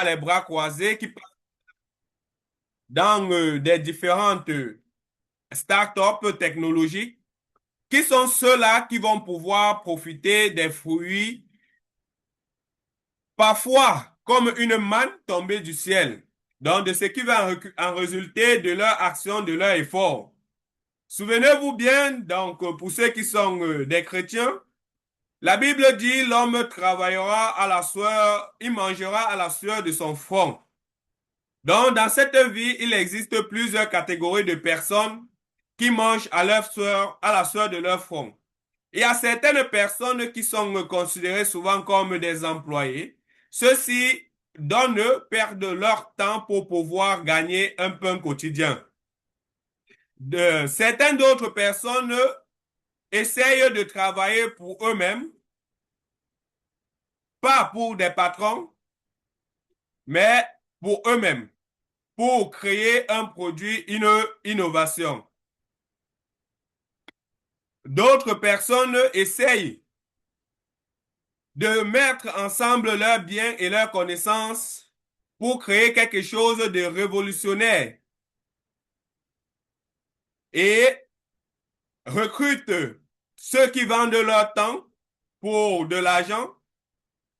les bras croisés, qui passent dans des différentes start-up technologiques, qui sont ceux-là qui vont pouvoir profiter des fruits, parfois comme une manne tombée du ciel, donc de ce qui va en résulter de leur action, de leur effort. Souvenez-vous bien, donc, pour ceux qui sont des chrétiens, la Bible dit l'homme travaillera à la sueur, il mangera à la sueur de son front. Donc, dans cette vie, il existe plusieurs catégories de personnes qui mangent à la sueur de leur front. Il y a certaines personnes qui sont considérées souvent comme des employés. Ceux-ci perdent leur temps pour pouvoir gagner un pain quotidien. Certaines d'autres personnes essayent de travailler pour eux-mêmes, pas pour des patrons, mais pour eux-mêmes, pour créer un produit, une innovation. D'autres personnes essayent de mettre ensemble leurs biens et leurs connaissances pour créer quelque chose de révolutionnaire et recrutent ceux qui vendent leur temps pour de l'argent,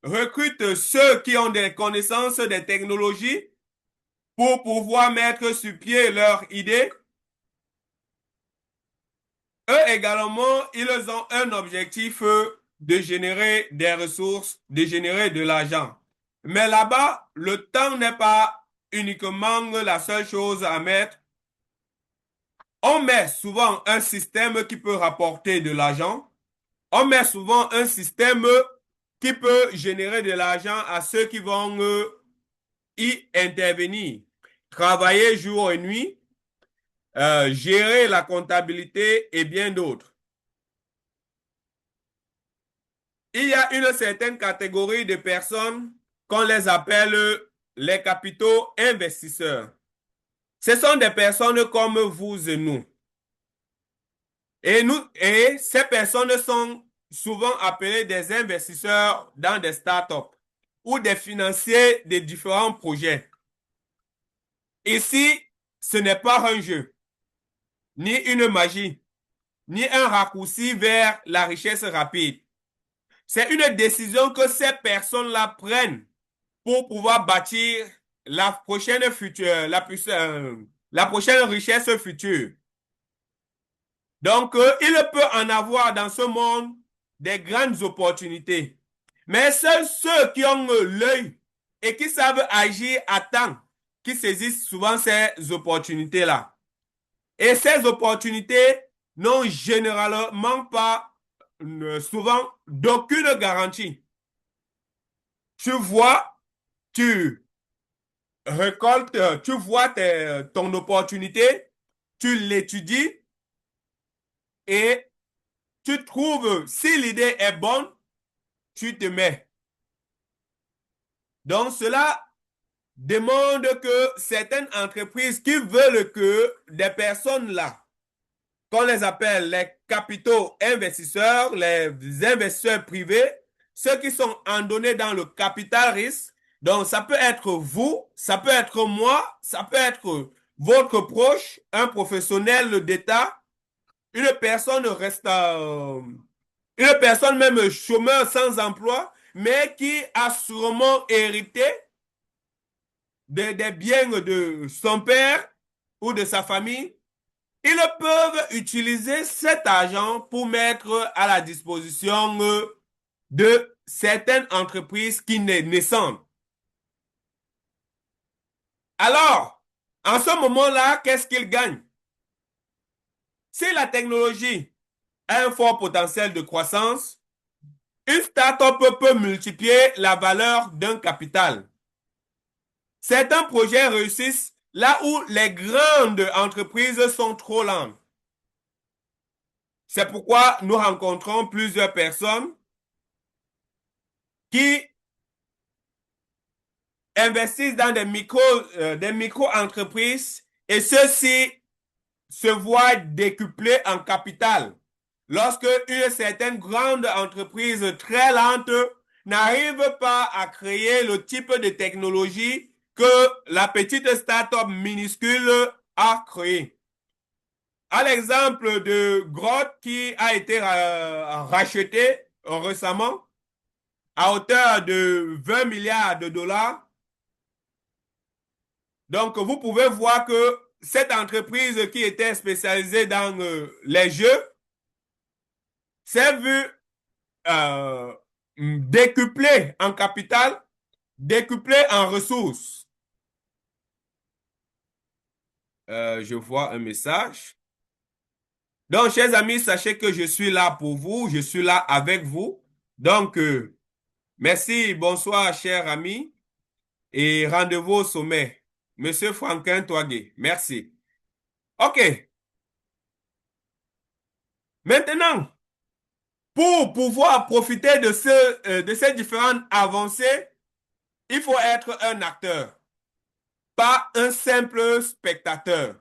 recrutent ceux qui ont des connaissances des technologies pour pouvoir mettre sur pied leurs idées. Eux également, ils ont un objectif de générer des ressources, de générer de l'argent. Mais là-bas, le temps n'est pas uniquement la seule chose à mettre. On met souvent un système qui peut rapporter de l'argent. On met souvent un système qui peut générer de l'argent à ceux qui vont y intervenir. Travailler jour et nuit, gérer la comptabilité et bien d'autres. Il y a une certaine catégorie de personnes qu'on les appelle les capitaux investisseurs. Ce sont des personnes comme vous et nous. Et ces personnes sont souvent appelées des investisseurs dans des startups ou des financiers de différents projets. Ici, ce n'est pas un jeu, ni une magie, ni un raccourci vers la richesse rapide. C'est une décision que ces personnes-là prennent pour pouvoir bâtir la prochaine future, la prochaine richesse future. Donc, il peut en avoir dans ce monde des grandes opportunités. Mais seuls ceux qui ont l'œil et qui savent agir à temps, qui saisissent souvent ces opportunités-là. Et ces opportunités n'ont généralement pas, souvent, d'aucune garantie. Tu vois, tu récoltes, tu vois ton opportunité, tu l'étudies et tu trouves, si l'idée est bonne, tu te mets. Donc cela demande que certaines entreprises qui veulent que des personnes là, qu'on les appelle les capitaux investisseurs, les investisseurs privés, ceux qui sont endonnés dans le capital risque, donc ça peut être vous, ça peut être moi, ça peut être votre proche, un professionnel d'État, une personne reste, une personne même chômeur sans emploi, mais qui a sûrement hérité des biens de son père ou de sa famille. Ils peuvent utiliser cet argent pour mettre à la disposition de certaines entreprises qui naissent. Alors, en ce moment-là, qu'est-ce qu'ils gagnent? Si la technologie a un fort potentiel de croissance, une start-up peut multiplier la valeur d'un capital. Certains projets réussissent là où les grandes entreprises sont trop lentes. C'est pourquoi nous rencontrons plusieurs personnes qui investissent dans des micro-entreprises et ceux-ci se voient décuplés en capital. Lorsque une certaine grande entreprise très lente n'arrive pas à créer le type de technologie que la petite start-up minuscule a créé. À l'exemple de Grok qui a été racheté récemment à hauteur de 20 milliards de dollars. Donc, vous pouvez voir que cette entreprise qui était spécialisée dans les jeux s'est vue décuplée en capital, décuplée en ressources. Je vois un message. Donc, chers amis, sachez que je suis là pour vous, je suis là avec vous. Donc, merci, bonsoir, chers amis, et rendez-vous au sommet. Monsieur Franquin Touagué, merci. OK. Maintenant, pour pouvoir profiter de ces différentes avancées, il faut être un acteur, pas un simple spectateur.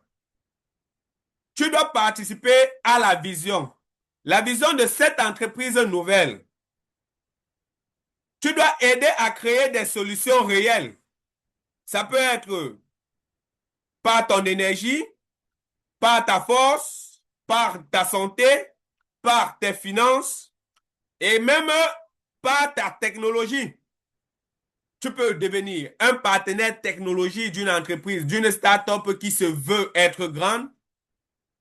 Tu dois participer à la vision de cette entreprise nouvelle. Tu dois aider à créer des solutions réelles. Ça peut être par ton énergie, par ta force, par ta santé, par tes finances et même par ta technologie. Tu peux devenir un partenaire technologique d'une entreprise, d'une start-up qui se veut être grande.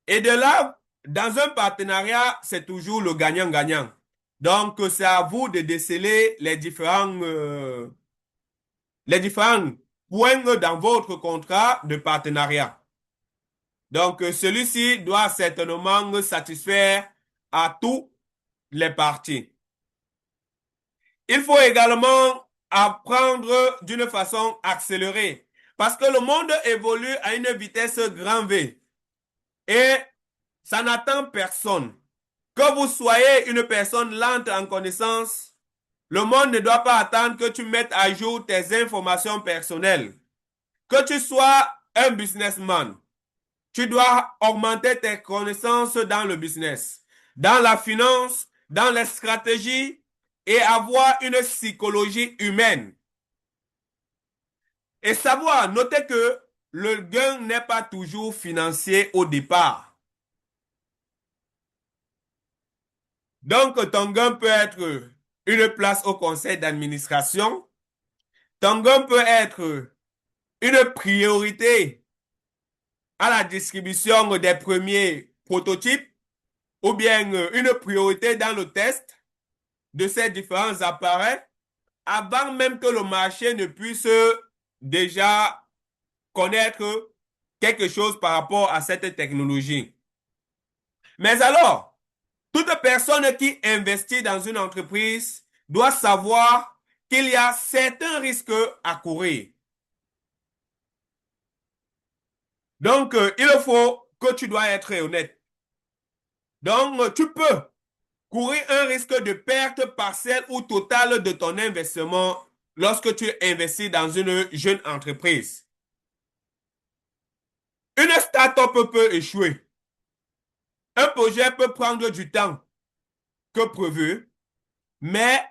Et de là, dans un partenariat, c'est toujours le gagnant-gagnant. Donc, c'est à vous de déceler les différents points dans votre contrat de partenariat. Donc, celui-ci doit certainement satisfaire à tous les parties. Il faut également apprendre d'une façon accélérée parce que le monde évolue à une vitesse grand V et ça n'attend personne. Que vous soyez une personne lente en connaissance, le monde ne doit pas attendre que tu mettes à jour tes informations personnelles. Que tu sois un businessman, tu dois augmenter tes connaissances dans le business, dans la finance, dans les stratégies et avoir une psychologie humaine. Et savoir, notez que le gain n'est pas toujours financier au départ. Donc, ton gain peut être une place au conseil d'administration. Ton gain peut être une priorité à la distribution des premiers prototypes ou bien une priorité dans le test de ces différents appareils avant même que le marché ne puisse déjà connaître quelque chose par rapport à cette technologie. Mais alors, toute personne qui investit dans une entreprise doit savoir qu'il y a certains risques à courir. Donc, il faut que tu dois être honnête. Donc, tu peux courir un risque de perte partielle ou totale de ton investissement lorsque tu investis dans une jeune entreprise. Une start-up peut échouer. Un projet peut prendre du temps que prévu, mais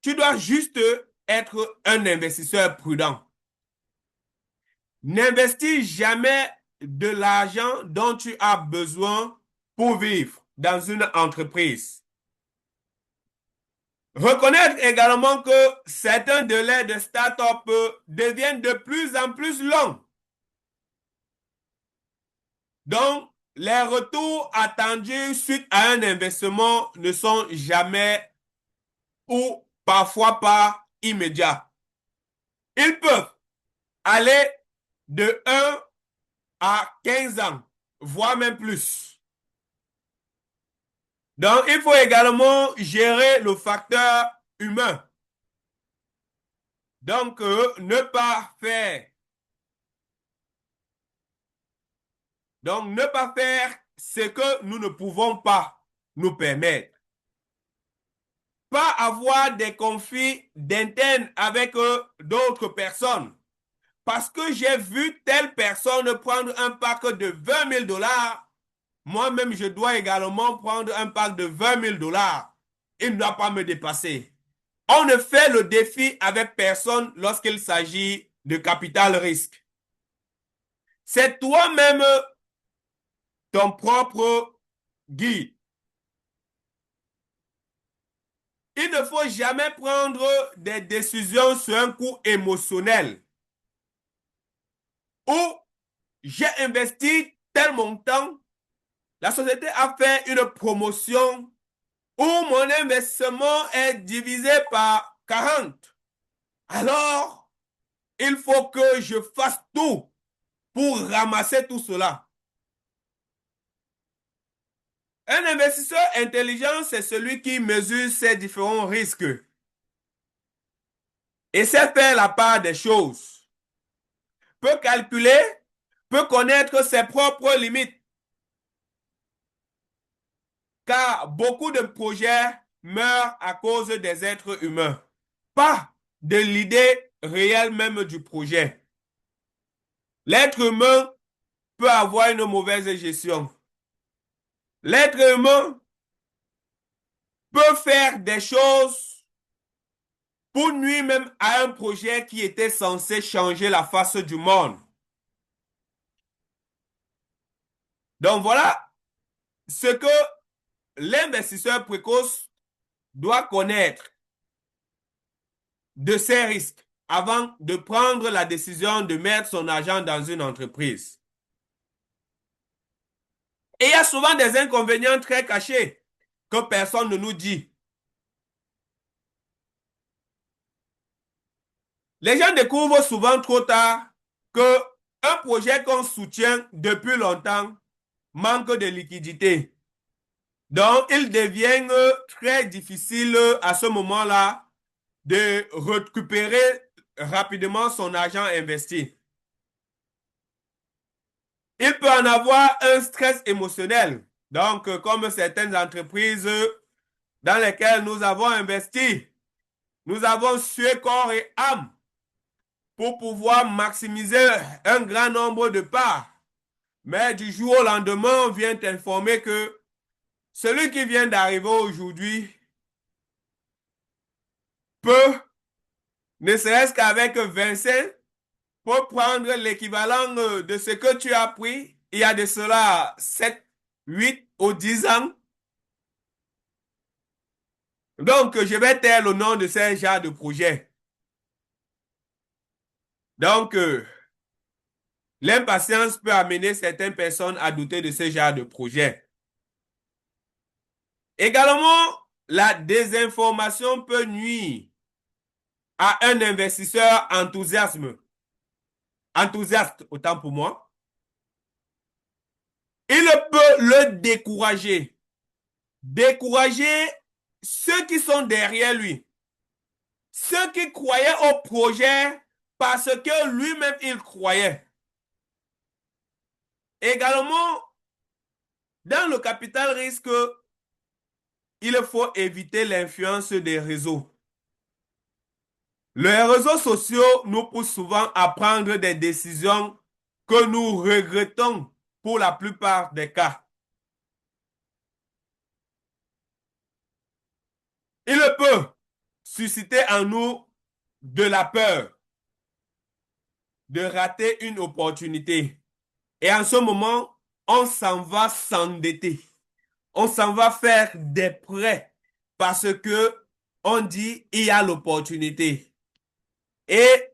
tu dois juste être un investisseur prudent. N'investis jamais de l'argent dont tu as besoin pour vivre dans une entreprise. Reconnaître également que certains délais de start-up deviennent de plus en plus longs. Donc, les retours attendus suite à un investissement ne sont jamais ou parfois pas immédiats. Ils peuvent aller de 1 à 15 ans, voire même plus. Donc, il faut également gérer le facteur humain. Donc, ne pas faire ce que nous ne pouvons pas nous permettre. Pas avoir des conflits d'internes avec d'autres personnes. Parce que j'ai vu telle personne prendre un pack de 20 000 dollars, moi-même je dois également prendre un pack de 20 000 dollars. Il ne doit pas me dépasser. On ne fait le défi avec personne lorsqu'il s'agit de capital risque. C'est toi-même ton propre guide. Il ne faut jamais prendre des décisions sur un coup émotionnel où j'ai investi tel montant, la société a fait une promotion où mon investissement est divisé par 40. Alors, il faut que je fasse tout pour ramasser tout cela. Un investisseur intelligent, c'est celui qui mesure ses différents risques et sait faire la part des choses, peut calculer, peut connaître ses propres limites, car beaucoup de projets meurent à cause des êtres humains, pas de l'idée réelle même du projet. L'être humain peut avoir une mauvaise gestion. L'être humain peut faire des choses pour nuire même à un projet qui était censé changer la face du monde. Donc voilà ce que l'investisseur précoce doit connaître de ses risques avant de prendre la décision de mettre son argent dans une entreprise. Et il y a souvent des inconvénients très cachés que personne ne nous dit. Les gens découvrent souvent trop tard que un projet qu'on soutient depuis longtemps manque de liquidité. Donc, il devient très difficile à ce moment-là de récupérer rapidement son argent investi. Il peut en avoir un stress émotionnel. Donc, comme certaines entreprises dans lesquelles nous avons investi, nous avons sué corps et âme pour pouvoir maximiser un grand nombre de parts. Mais du jour au lendemain, on vient t'informer que celui qui vient d'arriver aujourd'hui peut, ne serait-ce qu'avec 25, pour prendre l'équivalent de ce que tu as pris il y a de cela 7, 8 ou 10 ans. Donc, je vais taire le nom de ces genres de projets. Donc, l'impatience peut amener certaines personnes à douter de ce genre de projet. Également, la désinformation peut nuire à un investisseur enthousiaste, autant pour moi. Il peut le décourager ceux qui sont derrière lui, ceux qui croyaient au projet parce que lui-même il croyait. Également, dans le capital risque, il faut éviter l'influence des réseaux. Les réseaux sociaux nous poussent souvent à prendre des décisions que nous regrettons pour la plupart des cas. Il peut susciter en nous de la peur de rater une opportunité. Et en ce moment, on s'en va s'endetter. On s'en va faire des prêts parce que on dit il y a l'opportunité. Et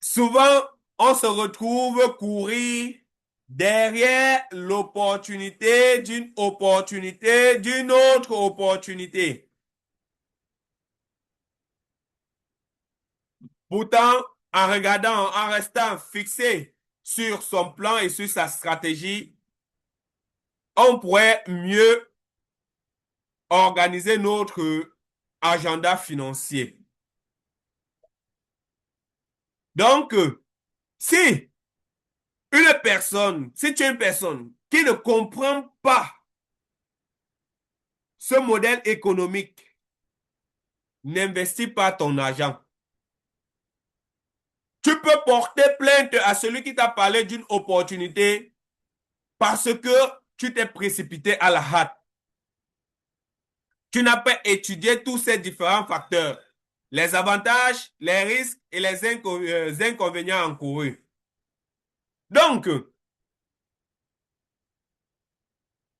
souvent, on se retrouve courir derrière l'opportunité d'une opportunité, d'une autre opportunité. Pourtant, en restant fixé sur son plan et sur sa stratégie, on pourrait mieux organiser notre agenda financier. Donc, si si tu es une personne qui ne comprend pas ce modèle économique, n'investis pas ton argent. Tu peux porter plainte à celui qui t'a parlé d'une opportunité parce que tu t'es précipité à la hâte. Tu n'as pas étudié tous ces différents facteurs. les avantages, les risques et les inconvénients encourus. Donc,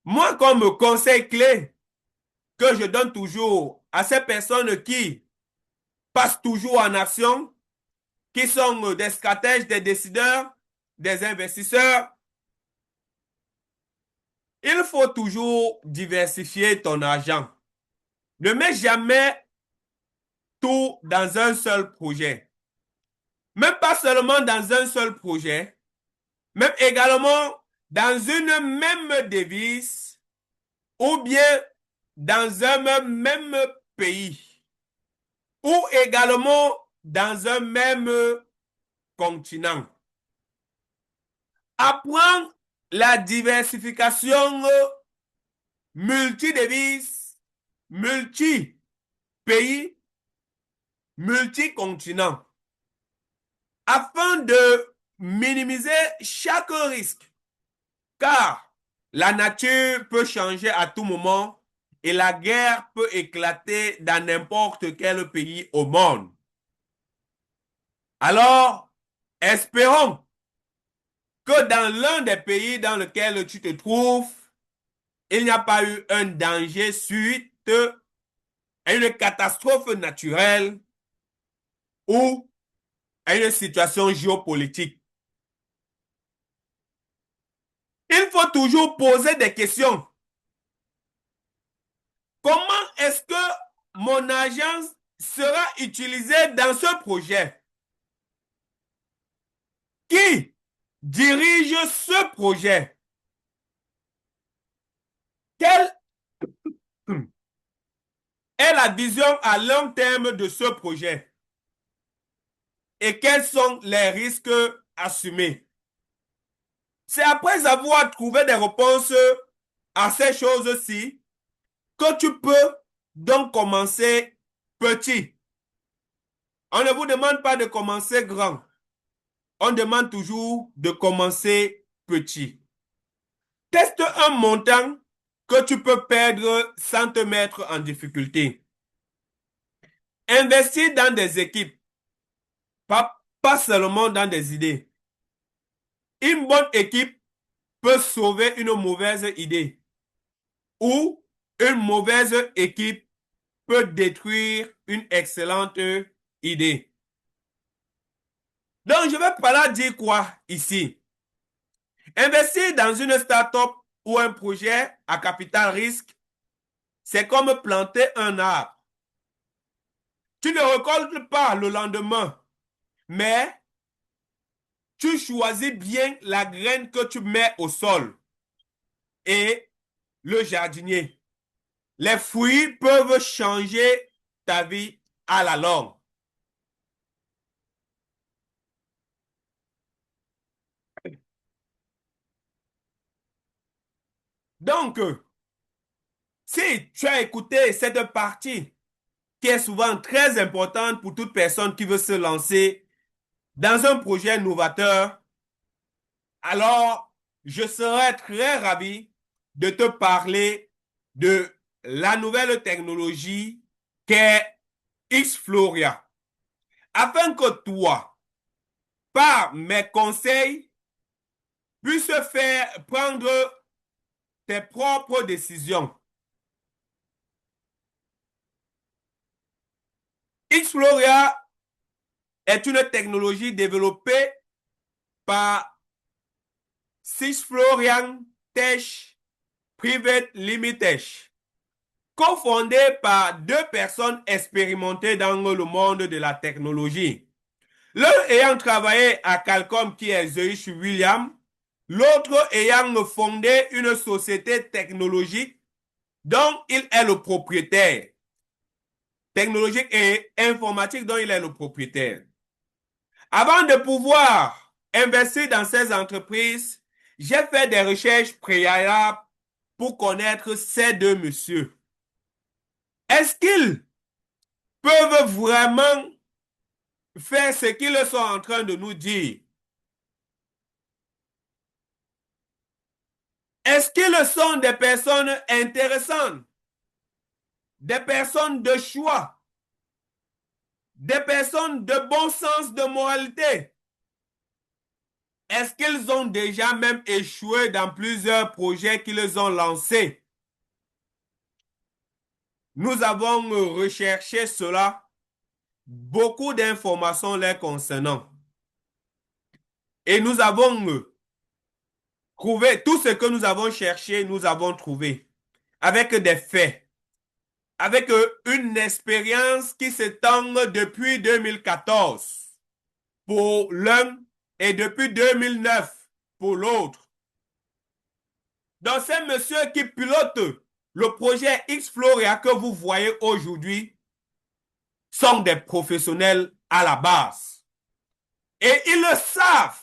moi, comme conseil clé que je donne toujours à ces personnes qui passent toujours en action, qui sont des stratèges, des décideurs, des investisseurs, il faut toujours diversifier ton argent. Ne mets jamais tout dans un seul projet. Même pas seulement dans un seul projet, même également dans une même devise ou bien dans un même pays ou également dans un même continent. Apprends la diversification multi-devises, multi-pays, multi-continent afin de minimiser chaque risque. Car la nature peut changer à tout moment et la guerre peut éclater dans n'importe quel pays au monde. Alors, espérons que dans l'un des pays dans lequel tu te trouves, il n'y a pas eu un danger suite à une catastrophe naturelle ou à une situation géopolitique. Il faut toujours poser des questions. Comment est-ce que mon agence sera utilisée dans ce projet? Qui dirige ce projet? Quelle est la vision à long terme de ce projet? Et quels sont les risques assumés? C'est après avoir trouvé des réponses à ces choses-ci que tu peux donc commencer petit. On ne vous demande pas de commencer grand. On demande toujours de commencer petit. Teste un montant que tu peux perdre sans te mettre en difficulté. Investis dans des équipes, pas seulement dans des idées. Une bonne équipe peut sauver une mauvaise idée ou une mauvaise équipe peut détruire une excellente idée. Donc, je vais pas là dire quoi ici? Investir dans une start-up ou un projet à capital risque, c'est comme planter un arbre. Tu ne récoltes pas le lendemain, mais tu choisis bien la graine que tu mets au sol et le jardinier. Les fruits peuvent changer ta vie à la longue. Donc, si tu as écouté cette partie qui est souvent très importante pour toute personne qui veut se lancer dans un projet novateur, alors je serais très ravi de te parler de la nouvelle technologie qu'est Xfloria, afin que toi, par mes conseils, puisses faire prendre tes propres décisions. Xfloria est une technologie développée par Sysflorian Tech Private Limited, cofondée par deux personnes expérimentées dans le monde de la technologie. L'un ayant travaillé à Qualcomm qui est Zeus Williams, l'autre ayant fondé une société technologique dont il est le propriétaire. Technologique et informatique dont il est le propriétaire. Avant de pouvoir investir dans ces entreprises, j'ai fait des recherches préalables pour connaître ces deux messieurs. Est-ce qu'ils peuvent vraiment faire ce qu'ils sont en train de nous dire? Est-ce qu'ils sont des personnes intéressantes? Des personnes de choix? des personnes de bon sens, de moralité. Est-ce qu'ils ont déjà même échoué dans plusieurs projets qu'ils ont lancés? Nous avons recherché cela, beaucoup d'informations les concernant. Et nous avons trouvé tout ce que nous avons cherché, nous avons trouvé avec des faits, avec une expérience qui s'étend depuis 2014 pour l'un et depuis 2009 pour l'autre. Donc, ces messieurs qui pilotent le projet Xfloria que vous voyez aujourd'hui sont des professionnels à la base. Et ils le savent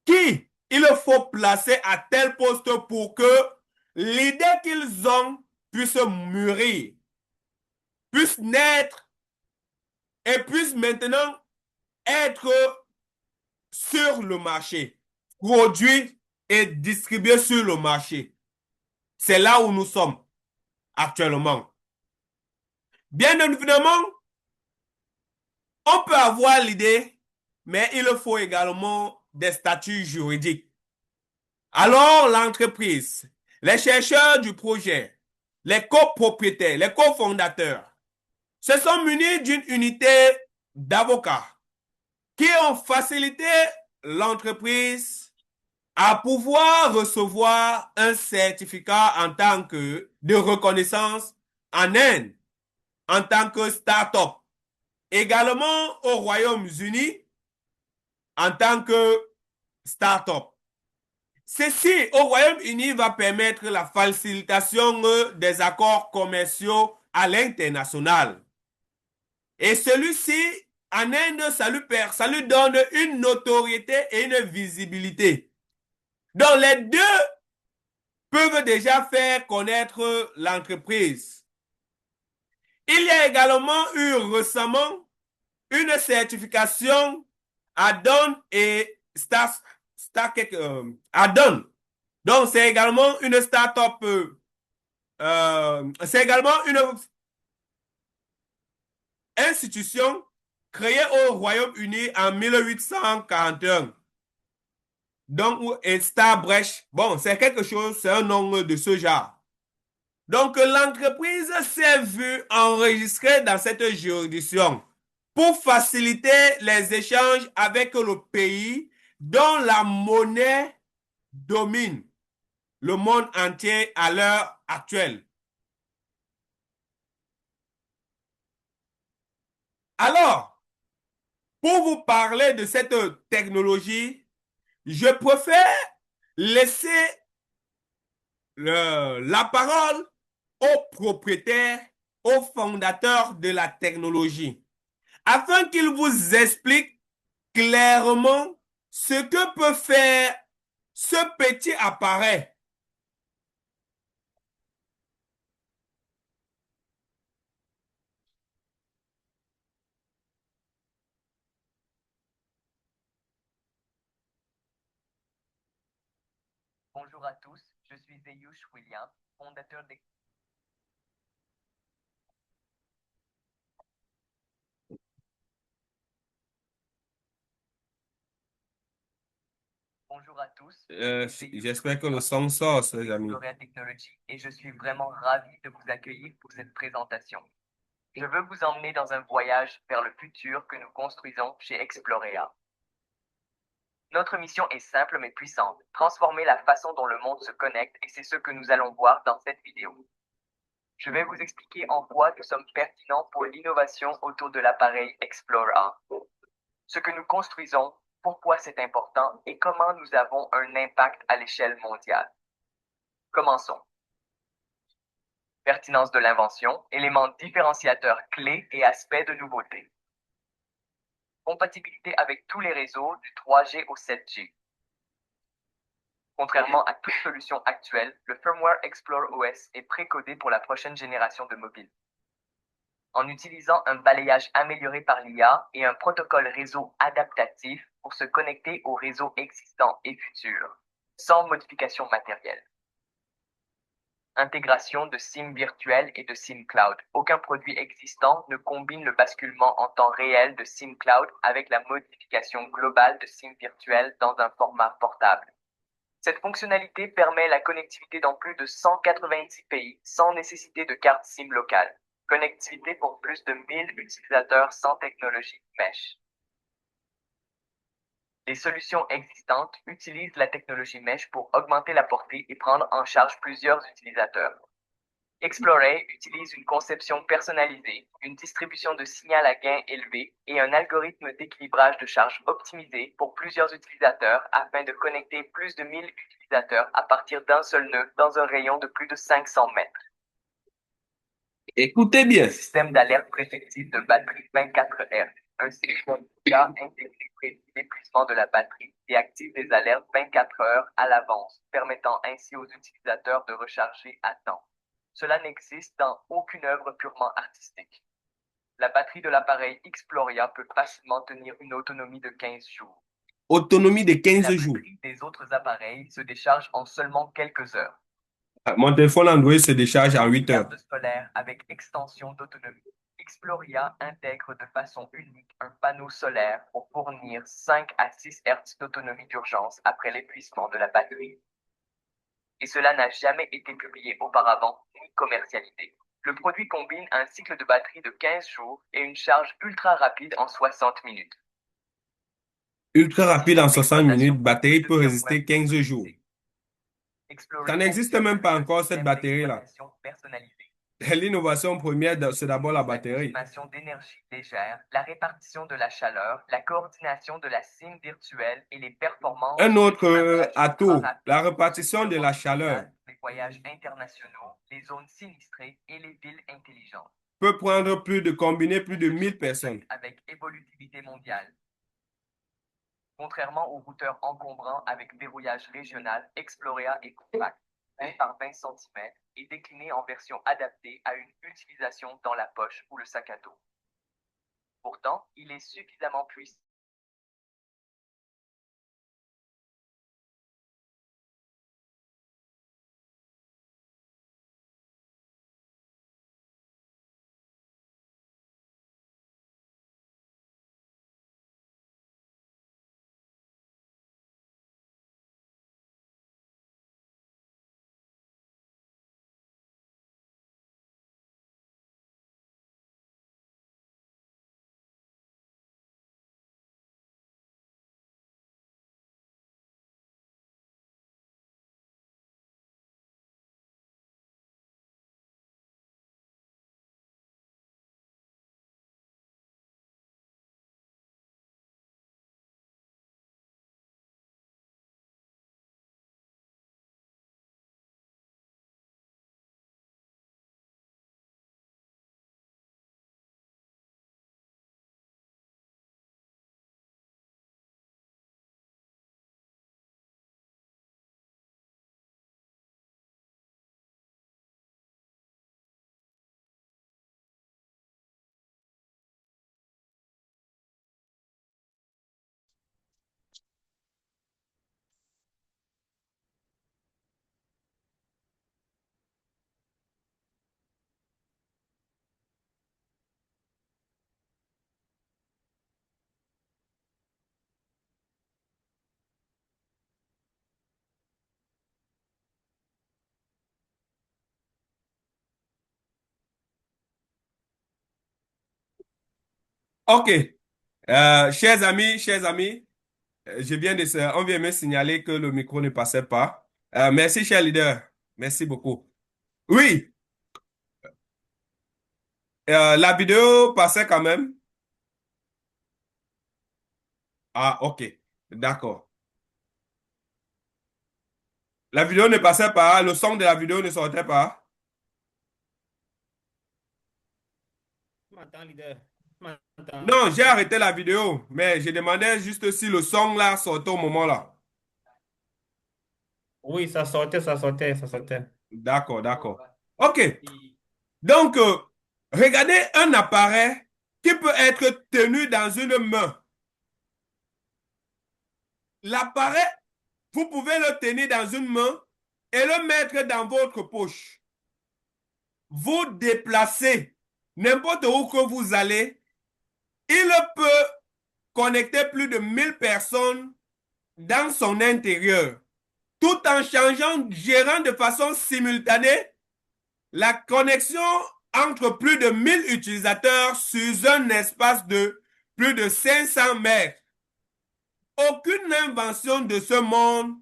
qui il faut placer à tel poste pour que l'idée qu'ils ont puisse mûrir, puisse naître et puisse maintenant être sur le marché, produit et distribué sur le marché. C'est là où nous sommes actuellement. Bien évidemment, on peut avoir l'idée, mais il faut également des statuts juridiques. Alors, l'entreprise, les chercheurs du projet, les copropriétaires, les cofondateurs, se sont munis d'une unité d'avocats qui ont facilité l'entreprise à pouvoir recevoir un certificat en tant que de reconnaissance en Inde, en tant que start-up. Également au Royaume-Uni, en tant que start-up. Ceci au Royaume-Uni va permettre la facilitation des accords commerciaux à l'international. Et celui-ci, en Inde, ça lui donne une notoriété et une visibilité. Donc les deux peuvent déjà faire connaître l'entreprise. Il y a également eu récemment une certification Addon et Addon. Donc, c'est également une start-up. C'est également une institution créée au Royaume-Uni en 1841. Donc, et Starbrecht, bon, c'est quelque chose, c'est un nom de ce genre. Donc, l'entreprise s'est vue enregistrée dans cette juridiction pour faciliter les échanges avec le pays dont la monnaie domine le monde entier à l'heure actuelle. Alors, pour vous parler de cette technologie, je préfère laisser la parole aux propriétaires, aux fondateurs de la technologie, afin qu'ils vous expliquent clairement ce que peut faire ce petit appareil. Bonjour à tous, je suis Zeyush William, fondateur des... Bonjour à tous, J'espère que le son sort, les amis. Xfloria Technology, et je suis vraiment ravi de vous accueillir pour cette présentation. Je veux vous emmener dans un voyage vers le futur que nous construisons chez Xfloria. Notre mission est simple mais puissante, transformer la façon dont le monde se connecte, et c'est ce que nous allons voir dans cette vidéo. Je vais vous expliquer en quoi nous sommes pertinents pour l'innovation autour de l'appareil Xflora. Ce que nous construisons, pourquoi c'est important et comment nous avons un impact à l'échelle mondiale. Commençons. Pertinence de l'invention, éléments différenciateurs clés et aspects de nouveauté. Compatibilité avec tous les réseaux du 3G au 7G. Contrairement à toute solution actuelle, le firmware Explore OS est précodé pour la prochaine génération de mobiles. En utilisant un balayage amélioré par l'IA et un protocole réseau adaptatif pour se connecter aux réseaux existants et futurs, sans modification matérielle. Intégration de SIM virtuel et de SIM cloud. Aucun produit existant ne combine le basculement en temps réel de SIM cloud avec la modification globale de SIM virtuel dans un format portable. Cette fonctionnalité permet la connectivité dans plus de 190 pays sans nécessité de carte SIM locale. Connectivité pour plus de 1000 utilisateurs sans technologie mesh. Les solutions existantes utilisent la technologie mesh pour augmenter la portée et prendre en charge plusieurs utilisateurs. Explorer utilise une conception personnalisée, une distribution de signal à gain élevé et un algorithme d'équilibrage de charge optimisé pour plusieurs utilisateurs afin de connecter plus de 1000 utilisateurs à partir d'un seul nœud dans un rayon de plus de 500 mètres. Écoutez bien. Système d'alerte prédictive de batterie 24 Hz. Un système intégré prédit l'épuisement de la batterie et active des alertes 24 heures à l'avance, permettant ainsi aux utilisateurs de recharger à temps. Cela n'existe dans aucune œuvre purement artistique. La batterie de l'appareil Exploria peut facilement tenir une autonomie de 15 jours. Autonomie de 15 La jours. batterie des autres appareils se décharge en seulement quelques heures. Mon téléphone Android se décharge en 8 heures. Carte solaire avec extension d'autonomie. Exploria intègre de façon unique un panneau solaire pour fournir 5 à 6 Hz d'autonomie d'urgence après l'épuisement de la batterie. Et cela n'a jamais été publié auparavant ni commercialisé. Le produit combine un cycle de batterie de 15 jours et une charge ultra rapide en 60 minutes. Ultra rapide en 60 minutes, batterie peut résister 15 jours. Ça n'existe même pas encore cette batterie-là. L'innovation première, c'est d'abord la batterie. La consommation d'énergie légère, la répartition de la chaleur, la coordination de la SIM virtuelle et les performances. Un autre atout, la répartition de la chaleur. Les voyages internationaux, les zones sinistrées et les villes intelligentes. Peut prendre combiner plus de 1000 personnes. Avec évolutivité mondiale. Contrairement aux routeurs encombrants avec verrouillage régional, Exploria est compact, 20 par 20 cm, et décliné en version adaptée à une utilisation dans la poche ou le sac à dos. Pourtant, il est suffisamment puissant. OK. Chers amis, on vient me signaler que le micro ne passait pas. Merci, cher leader. Merci beaucoup. Oui, la vidéo passait quand même. Ah, OK. D'accord. La vidéo ne passait pas. Le son de la vidéo ne sortait pas. Tu m'entends, leader? Tu m'entends? Non, j'ai arrêté la vidéo, mais je demandais juste si le son là sortait au moment là. Oui, ça sortait, ça sortait, ça sortait. D'accord, d'accord. OK. Donc, regardez un appareil qui peut être tenu dans une main. L'appareil, vous pouvez le tenir dans une main et le mettre dans votre poche. vous déplacer n'importe où que vous allez, il peut connecter plus de 1000 personnes dans son intérieur, tout en gérant de façon simultanée la connexion entre plus de 1000 utilisateurs sur un espace de plus de 500 mètres. Aucune invention de ce monde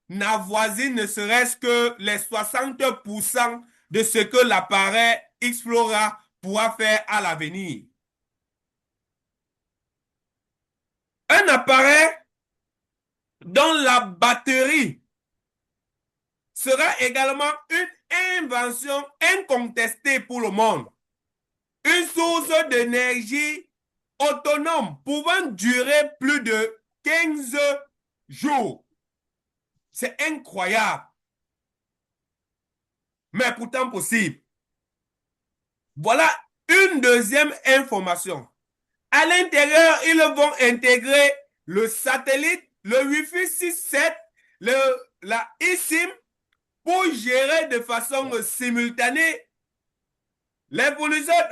n'avoisine ne serait-ce que les 60% de ce que l'appareil Xplora pourra faire à l'avenir. Un appareil dont la batterie sera également une invention incontestée pour le monde. Une source d'énergie autonome pouvant durer plus de 15 jours. C'est incroyable. Mais pourtant possible. Voilà une deuxième information. À l'intérieur, ils vont intégrer le satellite, le Wi-Fi 6.7, la eSIM pour gérer de façon simultanée les fournisseurs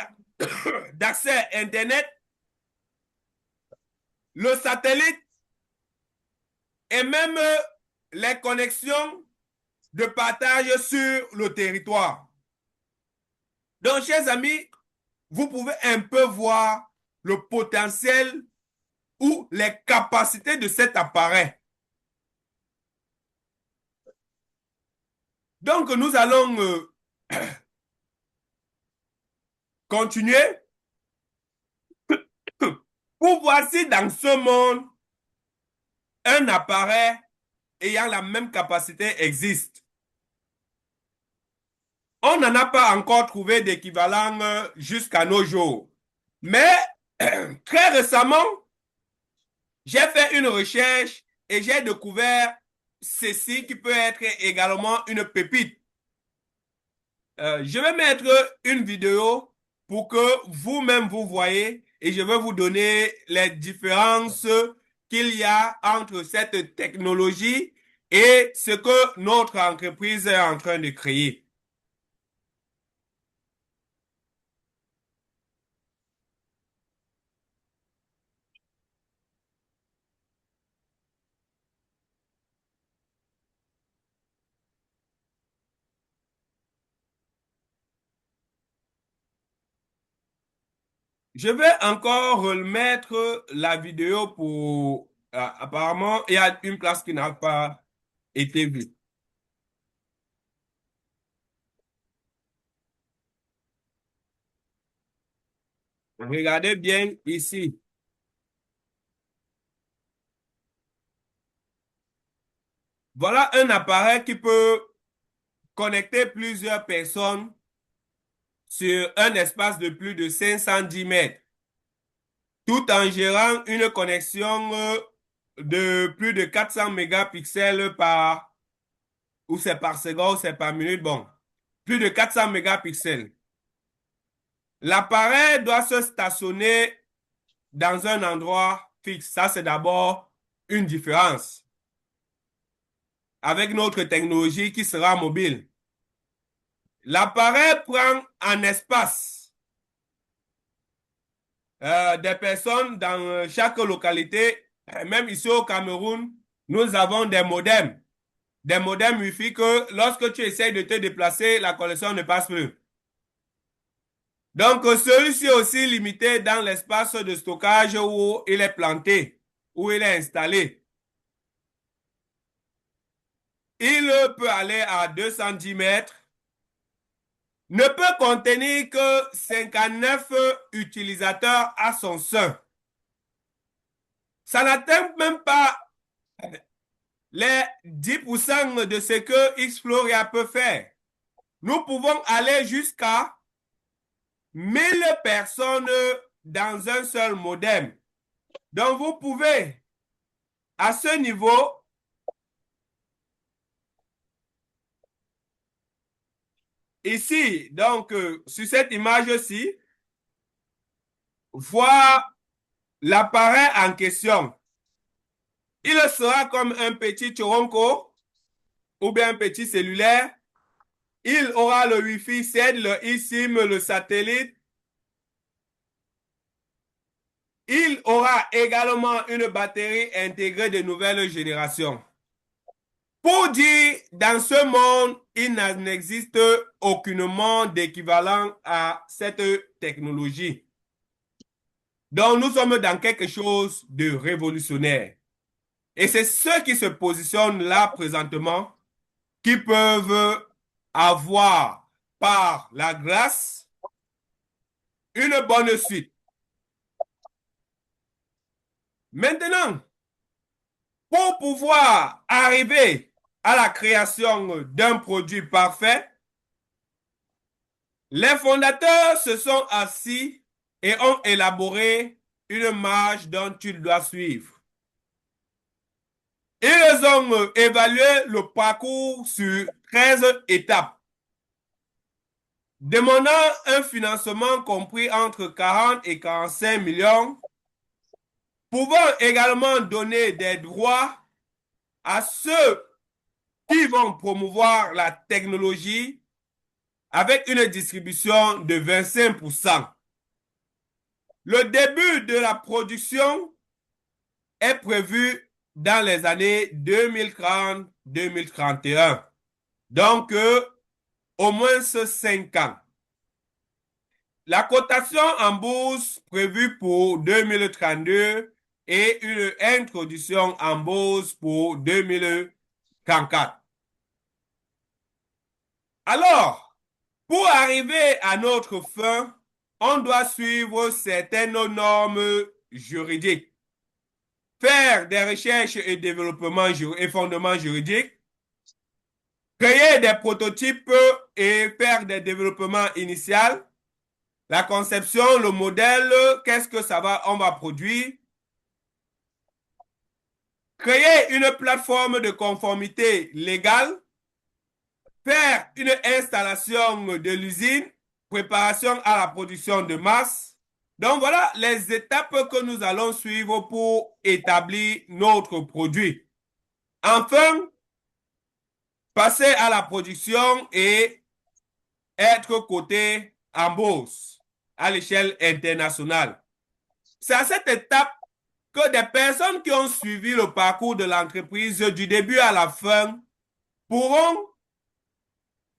d'accès Internet, le satellite et même les connexions de partage sur le territoire. Donc, chers amis, vous pouvez un peu voir le potentiel ou les capacités de cet appareil. Donc, nous allons continuer pour voir si dans ce monde, un appareil ayant la même capacité existe. On n'en a pas encore trouvé d'équivalent jusqu'à nos jours. Mais très récemment, j'ai fait une recherche et j'ai découvert ceci qui peut être également une pépite. Je vais mettre une vidéo pour que vous-même vous voyez et je vais vous donner les différences qu'il y a entre cette technologie et ce que notre entreprise est en train de créer. Je vais encore remettre la vidéo pour... apparemment, il y a une place qui n'a pas été vue. Regardez bien ici. Voilà un appareil qui peut connecter plusieurs personnes sur un espace de plus de 510 mètres, tout en gérant une connexion de plus de 400 mégapixels par, ou c'est par seconde, ou c'est par minute, bon, plus de 400 mégapixels. L'appareil doit se stationner dans un endroit fixe. Ça, c'est d'abord une différence avec notre technologie qui sera mobile. L'appareil prend en espace des personnes dans chaque localité. Même ici au Cameroun, nous avons des modems. Des modems Wi-Fi que lorsque tu essayes de te déplacer, la connexion ne passe plus. Donc, celui-ci est aussi limité dans l'espace de stockage où il est planté, où il est installé. Il peut aller à 210 mètres, ne peut contenir que 59 utilisateurs à son sein. Ça n'atteint même pas les 10% de ce que Xplora peut faire. Nous pouvons aller jusqu'à 1000 personnes dans un seul modem. Donc, vous pouvez, à ce niveau, ici, donc, sur cette image-ci, voir l'appareil en question. Il sera comme un petit Choronco ou bien un petit cellulaire Il aura le Wi-Fi 7, le eSIM, le satellite. Il aura également une batterie intégrée de nouvelle génération. Pour dire, dans ce monde, il n'existe aucunement d'équivalent à cette technologie. Donc, nous sommes dans quelque chose de révolutionnaire. Et c'est ceux qui se positionnent là présentement qui peuvent avoir, par la grâce, une bonne suite. Maintenant, pour pouvoir arriver à la création d'un produit parfait, les fondateurs se sont assis et ont élaboré une marche dont ils doivent suivre. Ils ont évalué le parcours sur 13 étapes, demandant un financement compris entre 40 et 45 millions, pouvant également donner des droits à ceux qui vont promouvoir la technologie avec une distribution de 25%. Le début de la production est prévu dans les années 2030-2031. Donc, au moins 5 ans. La cotation en bourse prévue pour 2032 et une introduction en bourse pour 2034. Alors, pour arriver à notre fin, on doit suivre certaines normes juridiques, faire des recherches et développements et fondements juridiques, créer des prototypes et faire des développements initiaux, la conception, le modèle, qu'est-ce que on va produire, créer une plateforme de conformité légale, faire une installation de l'usine, préparation à la production de masse. Donc voilà les étapes que nous allons suivre pour établir notre produit. Enfin, passer à la production et être coté en bourse à l'échelle internationale. C'est à cette étape que des personnes qui ont suivi le parcours de l'entreprise du début à la fin pourront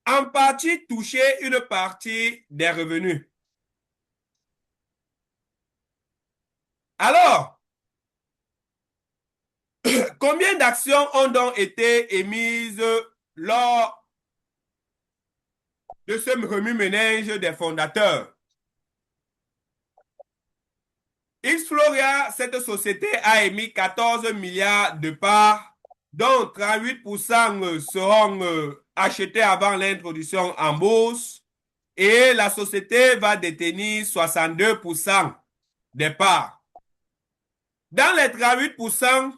en partie toucher une partie des revenus. Alors, combien d'actions ont donc été émises lors de ce remue-ménage des fondateurs? Xfloria, cette société a émis 14 milliards de parts, dont 38% seront achetés avant l'introduction en bourse et la société va détenir 62% des parts. Dans les 38%,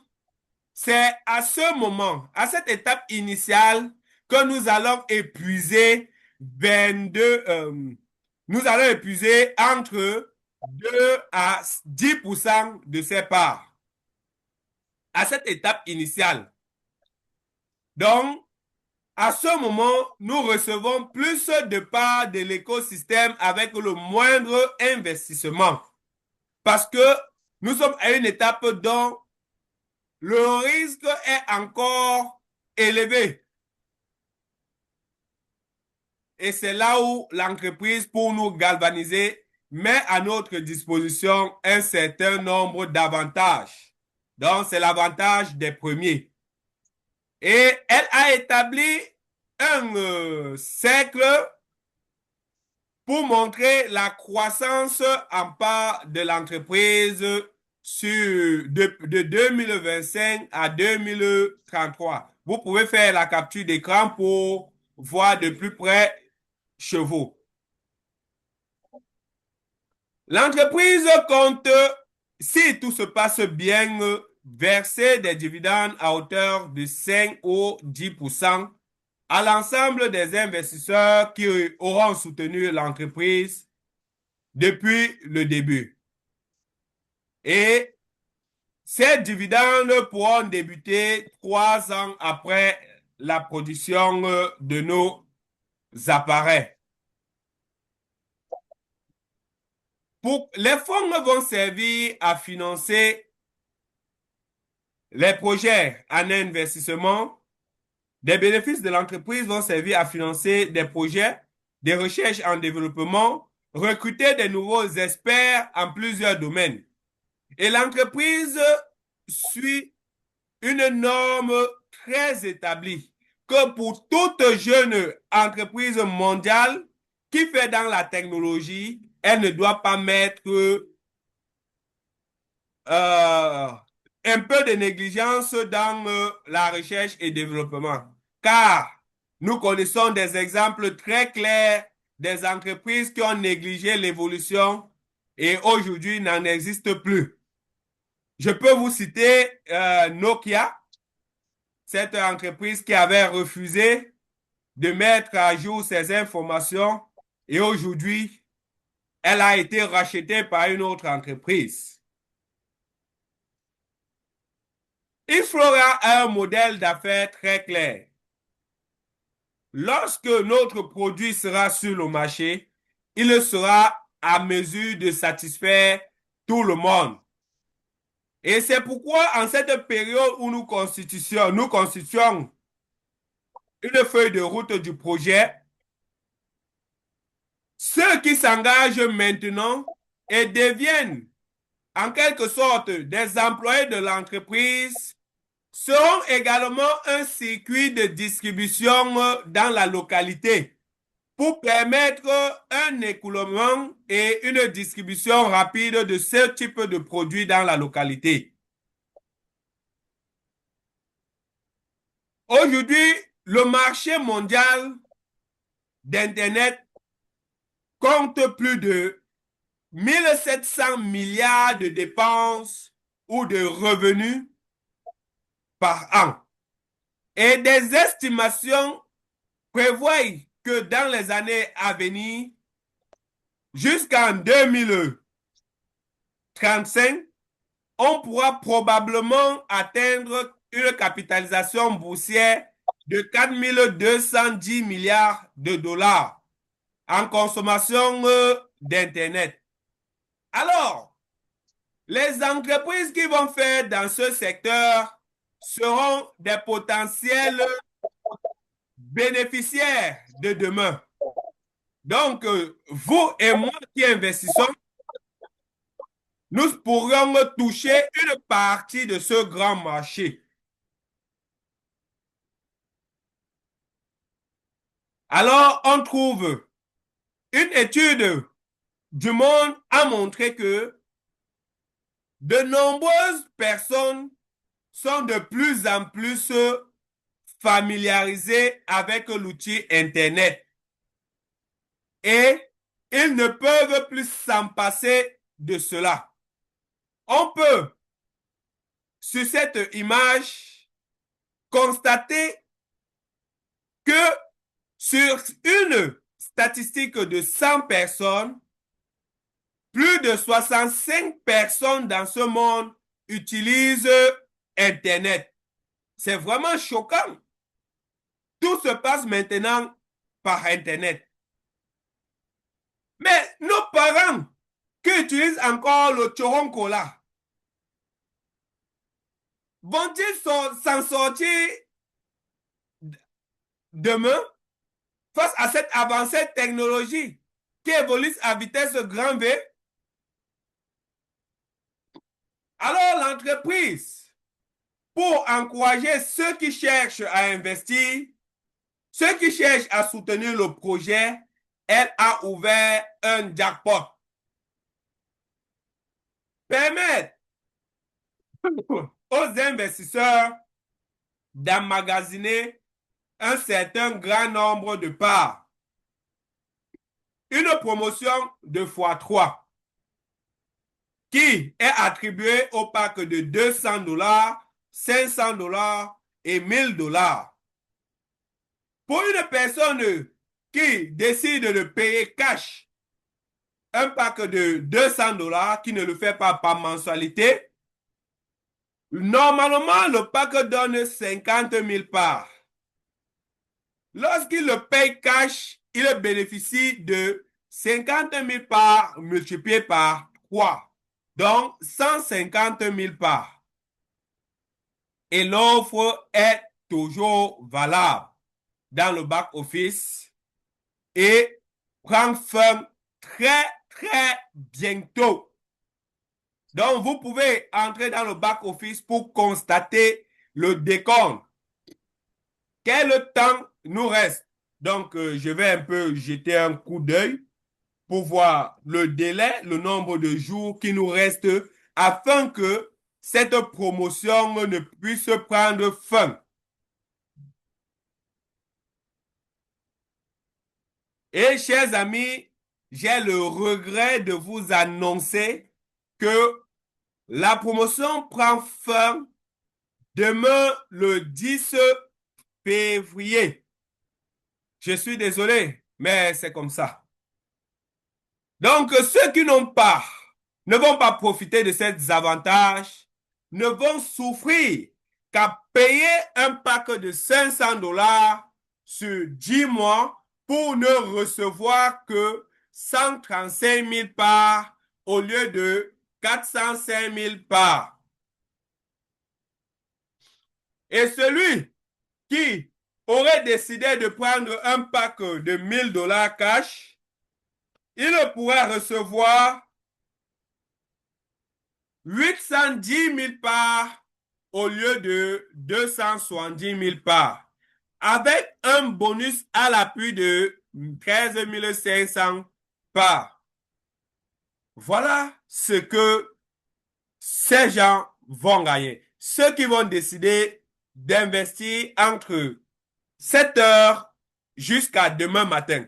c'est à ce moment, à cette étape initiale, que nous allons épuiser entre 2 à 10% de ces parts. À cette étape initiale. Donc, à ce moment, nous recevons plus de parts de l'écosystème avec le moindre investissement. Parce que nous sommes à une étape dont le risque est encore élevé. Et c'est là où l'entreprise, pour nous galvaniser, met à notre disposition un certain nombre d'avantages. Donc, c'est l'avantage des premiers. Et elle a établi un cercle pour montrer la croissance en part de l'entreprise de 2025 à 2033. Vous pouvez faire la capture d'écran pour voir de plus près chez vous. L'entreprise compte, si tout se passe bien, verser des dividendes à hauteur de 5 ou 10% à l'ensemble des investisseurs qui auront soutenu l'entreprise depuis le début. Et ces dividendes pourront débuter 3 ans après la production de nos appareils. Les fonds vont servir à financer les projets en investissement. Des bénéfices de l'entreprise vont servir à financer des projets, des recherches en développement, recruter des nouveaux experts en plusieurs domaines. Et l'entreprise suit une norme très établie que pour toute jeune entreprise mondiale qui fait dans la technologie, elle ne doit pas mettre un peu de négligence dans la recherche et développement. Car nous connaissons des exemples très clairs des entreprises qui ont négligé l'évolution et aujourd'hui n'en existe plus. Je peux vous citer Nokia, cette entreprise qui avait refusé de mettre à jour ses informations et aujourd'hui, elle a été rachetée par une autre entreprise. Il faudra un modèle d'affaires très clair. Lorsque notre produit sera sur le marché, il sera à mesure de satisfaire tout le monde. Et c'est pourquoi, en cette période où nous constituons une feuille de route du projet, ceux qui s'engagent maintenant et deviennent en quelque sorte des employés de l'entreprise seront également un circuit de distribution dans la localité pour permettre un écoulement et une distribution rapide de ce type de produits dans la localité. Aujourd'hui, le marché mondial d'Internet compte plus de 1700 milliards de dépenses ou de revenus par an. Et des estimations prévoient que dans les années à venir, jusqu'en 2035, on pourra probablement atteindre une capitalisation boursière de 4210 milliards de dollars en consommation d'Internet. Alors, les entreprises qui vont faire dans ce secteur seront des potentiels bénéficiaires de demain. Donc, vous et moi qui investissons, nous pourrions toucher une partie de ce grand marché. Alors, on trouve une étude du Monde a montré que de nombreuses personnes sont de plus en plus familiarisées avec l'outil Internet. Et ils ne peuvent plus s'en passer de cela. On peut, sur cette image, constater que sur une statistique de 100 personnes, plus de 65 personnes dans ce monde utilisent Internet. C'est vraiment choquant. Tout se passe maintenant par Internet. Mais nos parents qui utilisent encore le Choroncola, vont-ils s'en sortir demain face à cette avancée technologique qui évolue à vitesse grand V? Alors l'entreprise, pour encourager ceux qui cherchent à investir, ceux qui cherchent à soutenir le projet, elle a ouvert un jackpot. Permettre aux investisseurs d'emmagasiner un certain grand nombre de parts. Une promotion de x3 qui est attribuée au pack de $200, $500 et $1000. Pour une personne qui décide de payer cash un pack de $200 qui ne le fait pas par mensualité, normalement le pack donne 50 000 parts. Lorsqu'il le paye cash, il bénéficie de 50 000 parts multipliées par 3. Donc, 150 000 parts. Et l'offre est toujours valable dans le back-office et prend fin très bientôt. Donc, vous pouvez entrer dans le back-office pour constater le décompte. Quel temps nous reste? Donc, je vais un peu jeter un coup d'œil pour voir le délai, le nombre de jours qui nous reste afin que cette promotion ne puisse prendre fin. Et chers amis, j'ai le regret de vous annoncer que la promotion prend fin demain le 10 février. Je suis désolé, mais c'est comme ça. Donc, ceux qui n'ont pas, ne vont pas profiter de ces avantages, ne vont souffrir qu'à payer un pack de 500 dollars sur 10 mois pour ne recevoir que 135 000 parts au lieu de 405 000 parts. Et celui qui aurait décidé de prendre un pack de 1000 dollars cash, il pourra recevoir 810 000 parts au lieu de 270 000 parts, avec un bonus à l'appui de 13 500 parts. Voilà ce que ces gens vont gagner. Ceux qui vont décider d'investir entre 7 heures jusqu'à demain matin.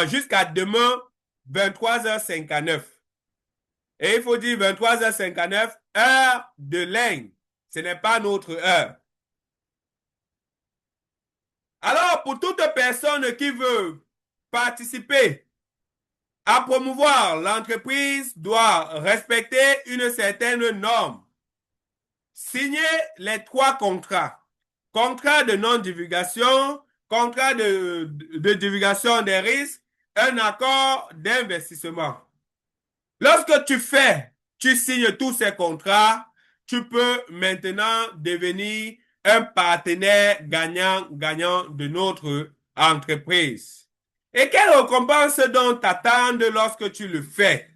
Jusqu'à demain, 23h59. Et il faut dire 23h59, heure de l'Inde. Ce n'est pas notre heure. Alors, pour toute personne qui veut participer à promouvoir l'entreprise, doit respecter une certaine norme. Signer les 3 contrats. Contrat de non-divulgation, contrat de divulgation des risques, un accord d'investissement. Lorsque tu signes tous ces contrats, tu peux maintenant devenir un partenaire gagnant-gagnant de notre entreprise. Et quelle récompense donc t'attendent lorsque tu le fais?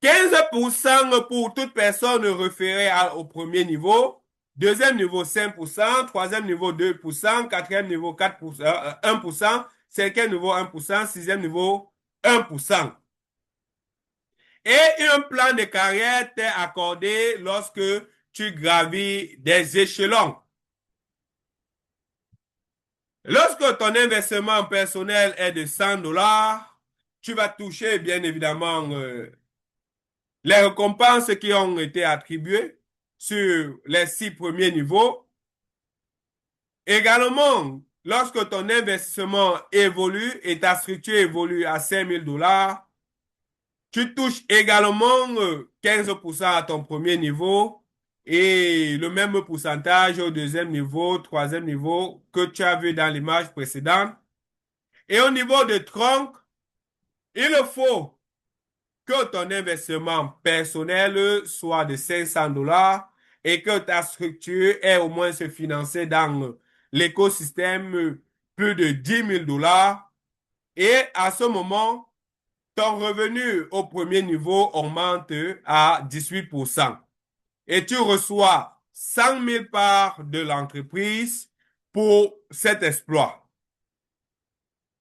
15% pour toute personne référée au premier niveau, deuxième niveau 5%, troisième niveau 2%, quatrième niveau 4%, 1%, cinquième niveau 1%, sixième niveau 1%. Et un plan de carrière t'est accordé lorsque tu gravis des échelons. Lorsque ton investissement personnel est de 100 dollars, tu vas toucher bien évidemment les récompenses qui ont été attribuées sur les 6 premiers niveaux. Également, lorsque ton investissement évolue et ta structure évolue à 5 000 dollars, tu touches également 15% à ton premier niveau et le même pourcentage au deuxième niveau, troisième niveau que tu as vu dans l'image précédente. Et au niveau de tronc, il faut que ton investissement personnel soit de 500 dollars et que ta structure ait au moins se financer dans l'écosystème plus de 10 000 dollars. Et à ce moment, ton revenu au premier niveau augmente à 18%. Et tu reçois 100 000 parts de l'entreprise pour cet exploit.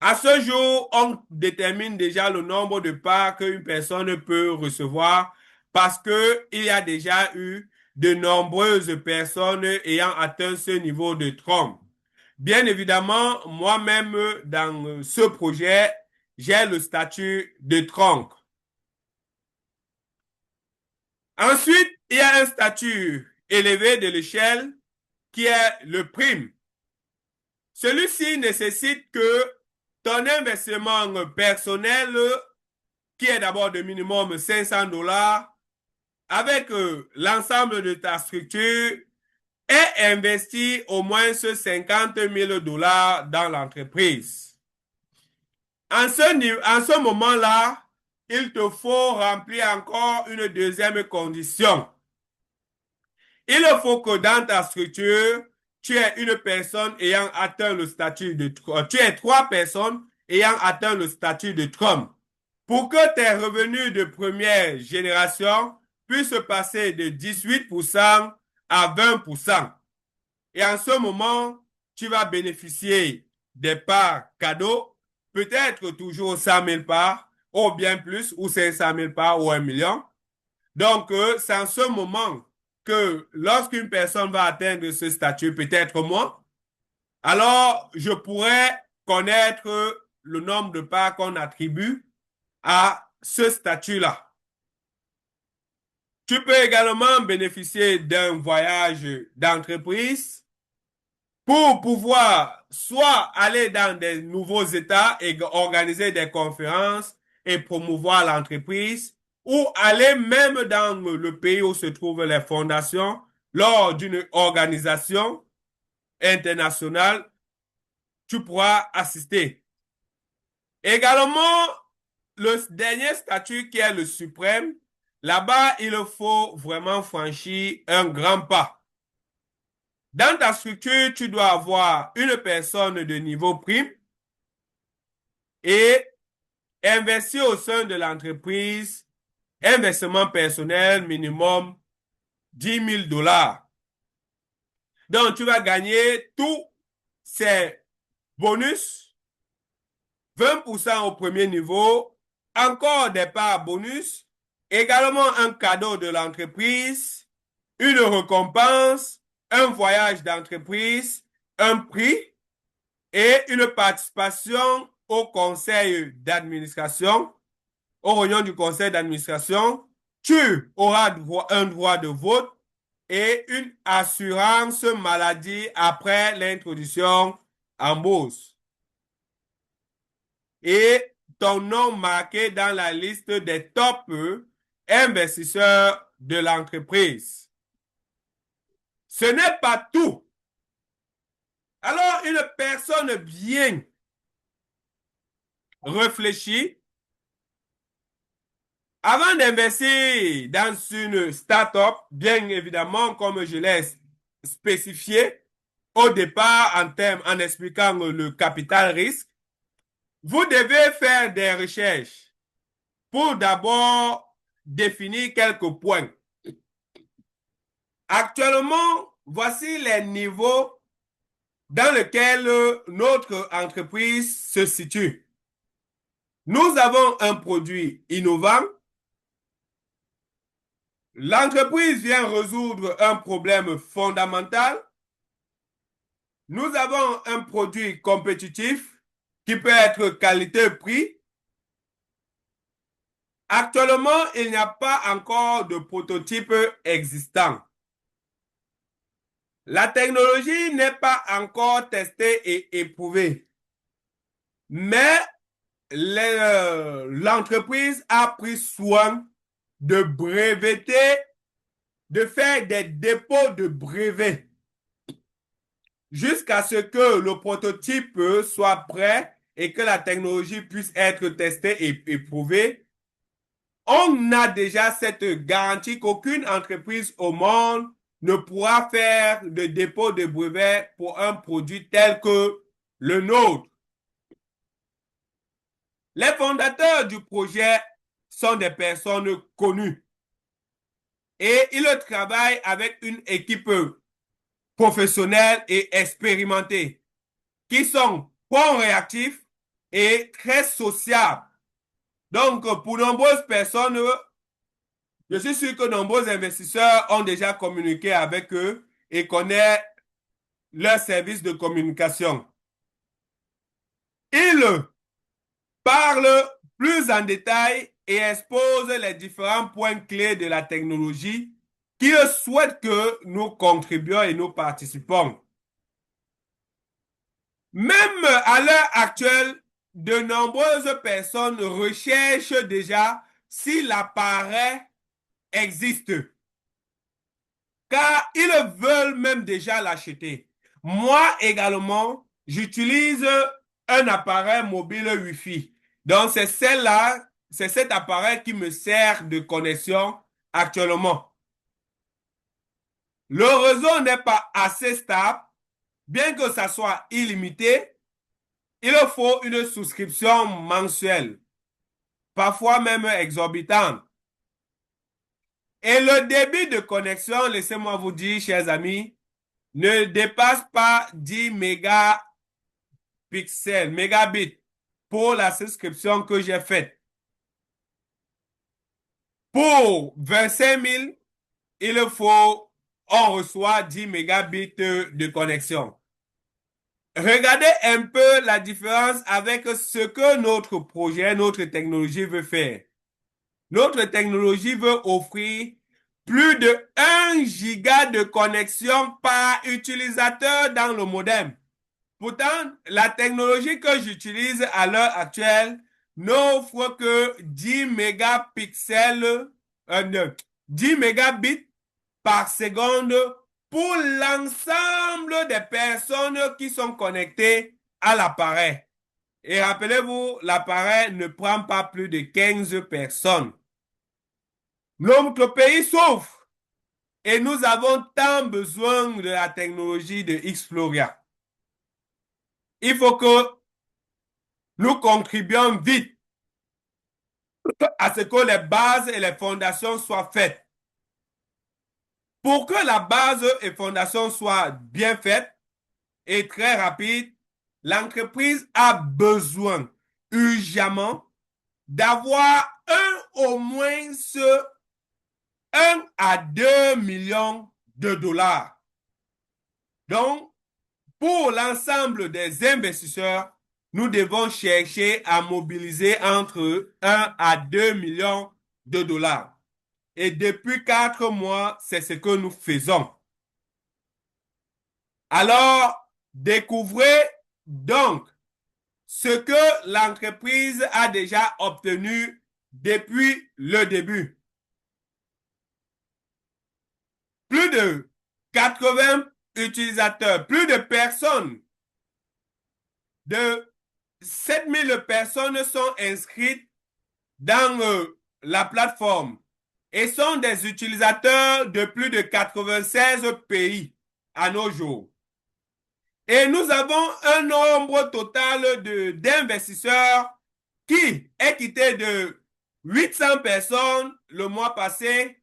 À ce jour, on détermine déjà le nombre de parts qu'une personne peut recevoir parce qu'il y a déjà eu de nombreuses personnes ayant atteint ce niveau de tronc. Bien évidemment, moi-même, dans ce projet, j'ai le statut de tronc. Ensuite, il y a un statut élevé de l'échelle qui est le prime. Celui-ci nécessite que ton investissement personnel, qui est d'abord de minimum 500 dollars, avec l'ensemble de ta structure, ait investi au moins 50 000 dollars dans l'entreprise. En ce moment-là, il te faut remplir encore une deuxième condition. Il faut que dans ta structure, tu es une personne ayant atteint le statut de Trump. Tu es 3 personnes ayant atteint le statut de Trump. Pour que tes revenus de première génération puissent passer de 18% à 20%. Et en ce moment, tu vas bénéficier des parts cadeaux, peut-être toujours 100 000 parts, ou bien plus, ou 500 000 parts, ou 1 million. Donc, c'est en ce moment que lorsqu'une personne va atteindre ce statut, peut-être moi, alors je pourrais connaître le nombre de parts qu'on attribue à ce statut-là. Tu peux également bénéficier d'un voyage d'entreprise pour pouvoir soit aller dans des nouveaux États et organiser des conférences et promouvoir l'entreprise, ou aller même dans le pays où se trouvent les fondations lors d'une organisation internationale, tu pourras assister. Également, le dernier statut qui est le suprême, là-bas, il faut vraiment franchir un grand pas. Dans ta structure, tu dois avoir une personne de niveau prime et investir au sein de l'entreprise, investissement personnel minimum 10 000 dollars. Donc, tu vas gagner tous ces bonus, 20% au premier niveau, encore des parts bonus, également un cadeau de l'entreprise, une récompense, un voyage d'entreprise, un prix et une participation au conseil d'administration, aux réunions du conseil d'administration. Tu auras un droit de vote et une assurance maladie après l'introduction en bourse. Et ton nom marqué dans la liste des top investisseurs de l'entreprise. Ce n'est pas tout. Alors, une personne bien réfléchie, avant d'investir dans une start-up, bien évidemment, comme je l'ai spécifié au départ en expliquant le capital risque, vous devez faire des recherches pour d'abord définir quelques points. Actuellement, voici les niveaux dans lesquels notre entreprise se situe. Nous avons un produit innovant. L'entreprise vient résoudre un problème fondamental. Nous avons un produit compétitif qui peut être qualité-prix. Actuellement, il n'y a pas encore de prototype existant. La technologie n'est pas encore testée et éprouvée. Mais l'entreprise a pris soin de breveter, de faire des dépôts de brevets jusqu'à ce que le prototype soit prêt et que la technologie puisse être testée et éprouvée. On a déjà cette garantie qu'aucune entreprise au monde ne pourra faire de dépôt de brevets pour un produit tel que le nôtre. Les fondateurs du projet sont des personnes connues et ils travaillent avec une équipe professionnelle et expérimentée qui sont bons réactifs et très sociables. Donc, pour nombreuses personnes, je suis sûr que nombreux investisseurs ont déjà communiqué avec eux et connaissent leur service de communication. Ils parlent plus en détail et exposent les différents points clés de la technologie qu'ils souhaitent que nous contribuions et nous participons. Même à l'heure actuelle, de nombreuses personnes recherchent déjà si l'appareil existe. car ils veulent même déjà l'acheter. Moi également, j'utilise un appareil mobile Wi-Fi. Donc, c'est celle-là, c'est cet appareil qui me sert de connexion actuellement. Le réseau n'est pas assez stable, bien que ça soit illimité, il faut une souscription mensuelle, parfois même exorbitante. Et le débit de connexion, laissez-moi vous dire, chers amis, ne dépasse pas 10 mégabits pour la souscription que j'ai faite. Pour 25 000, on reçoit 10 mégabits de connexion. Regardez un peu la différence avec ce que notre projet, notre technologie veut faire. Notre technologie veut offrir plus de 1 giga de connexion par utilisateur dans le modem. Pourtant, la technologie que j'utilise à l'heure actuelle n'offre que 10 10 mégabits par seconde pour l'ensemble des personnes qui sont connectées à l'appareil. Et rappelez-vous, l'appareil ne prend pas plus de 15 personnes. Notre pays souffre et nous avons tant besoin de la technologie de Xploria. Il faut que nous contribuions vite à ce que les bases et les fondations soient faites. Pour que la base et fondation soient bien faites et très rapides, l'entreprise a besoin urgemment d'avoir au moins 1 à 2 millions de dollars. Donc, pour l'ensemble des investisseurs, nous devons chercher à mobiliser entre 1 à 2 millions de dollars. Et depuis 4 mois, c'est ce que nous faisons. Alors, découvrez donc ce que l'entreprise a déjà obtenu depuis le début. Plus de 80 utilisateurs, plus de personnes, de 7000 personnes sont inscrites dans la plateforme et sont des utilisateurs de plus de 96 pays à nos jours. Et nous avons un nombre total d'investisseurs qui est quitté de 800 personnes le mois passé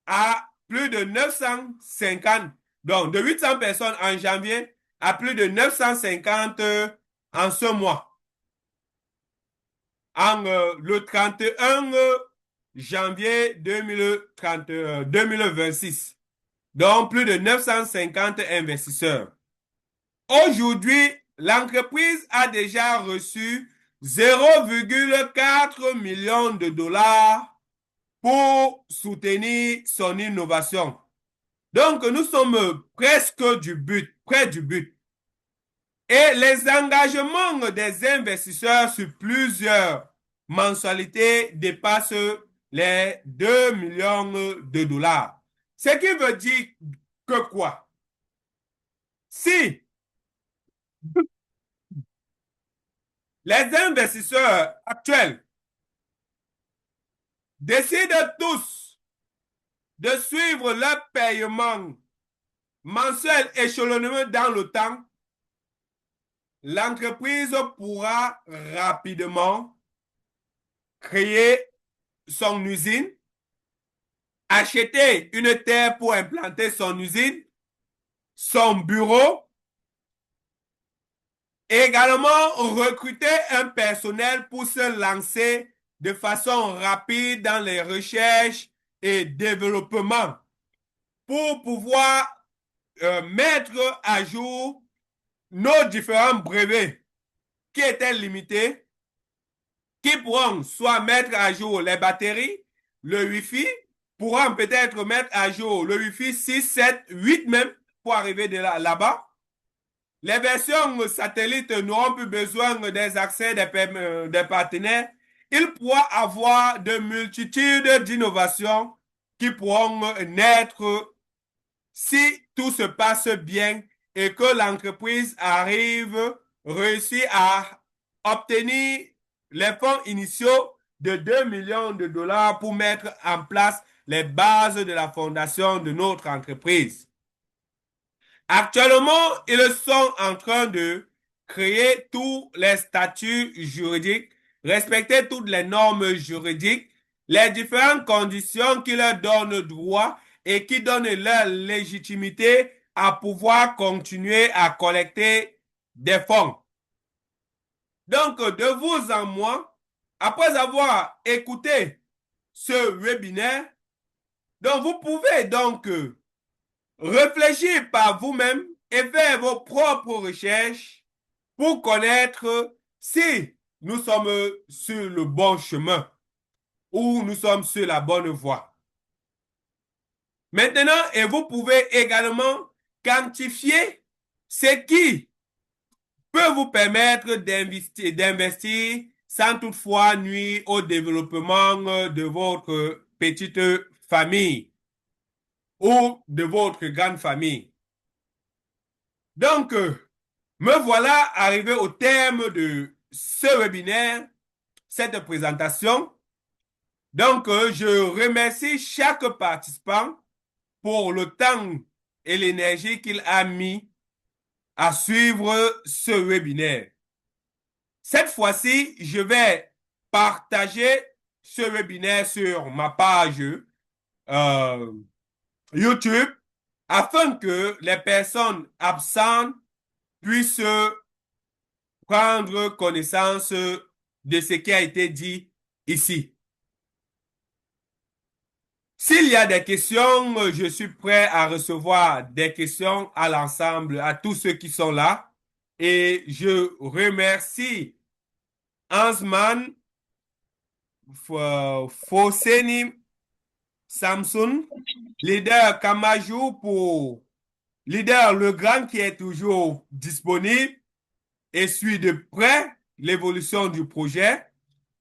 à plus de 950. Donc, de 800 personnes en janvier à plus de 950 en ce mois. Le 31 janvier 2026. Donc, plus de 950 investisseurs. Aujourd'hui, l'entreprise a déjà reçu 0,4 million de dollars pour soutenir son innovation. Donc, nous sommes presque près du but. Et les engagements des investisseurs sur plusieurs mensualités dépassent les 2 millions de dollars. Ce qui veut dire que quoi? Si les investisseurs actuels décident tous de suivre leur paiement mensuel échelonné dans le temps, l'entreprise pourra rapidement créer son usine, acheter une terre pour implanter son usine, son bureau, et également recruter un personnel pour se lancer de façon rapide dans les recherches et développement pour pouvoir mettre à jour nos différents brevets qui étaient limités, qui pourront soit mettre à jour les batteries, le Wi-Fi, pourront peut-être mettre à jour le Wi-Fi 6, 7, 8 même pour arriver de là-bas. Les versions satellites n'auront plus besoin des accès des partenaires. Il pourra avoir de multitudes d'innovations qui pourront naître si tout se passe bien et que l'entreprise réussit à obtenir les fonds initiaux de 2 millions de dollars pour mettre en place les bases de la fondation de notre entreprise. Actuellement, ils sont en train de créer tous les statuts juridiques, respecter toutes les normes juridiques, les différentes conditions qui leur donnent droit et qui donnent leur légitimité à pouvoir continuer à collecter des fonds. Donc, de vous en moi, après avoir écouté ce webinaire, donc vous pouvez donc réfléchir par vous-même et faire vos propres recherches pour connaître si nous sommes sur le bon chemin ou nous sommes sur la bonne voie. Maintenant, et vous pouvez également quantifier ce qui peut vous permettre d'investir sans toutefois nuire au développement de votre petite famille ou de votre grande famille. Donc, me voilà arrivé au terme de ce webinaire, cette présentation. Donc, je remercie chaque participant pour le temps et l'énergie qu'il a mis à suivre ce webinaire. Cette fois-ci, je vais partager ce webinaire sur ma page YouTube afin que les personnes absentes puissent prendre connaissance de ce qui a été dit ici. S'il y a des questions, je suis prêt à recevoir des questions à l'ensemble, à tous ceux qui sont là. Et je remercie Hansman Foseni Samson, leader Kamajou pour leader Legrand qui est toujours disponible et suit de près l'évolution du projet.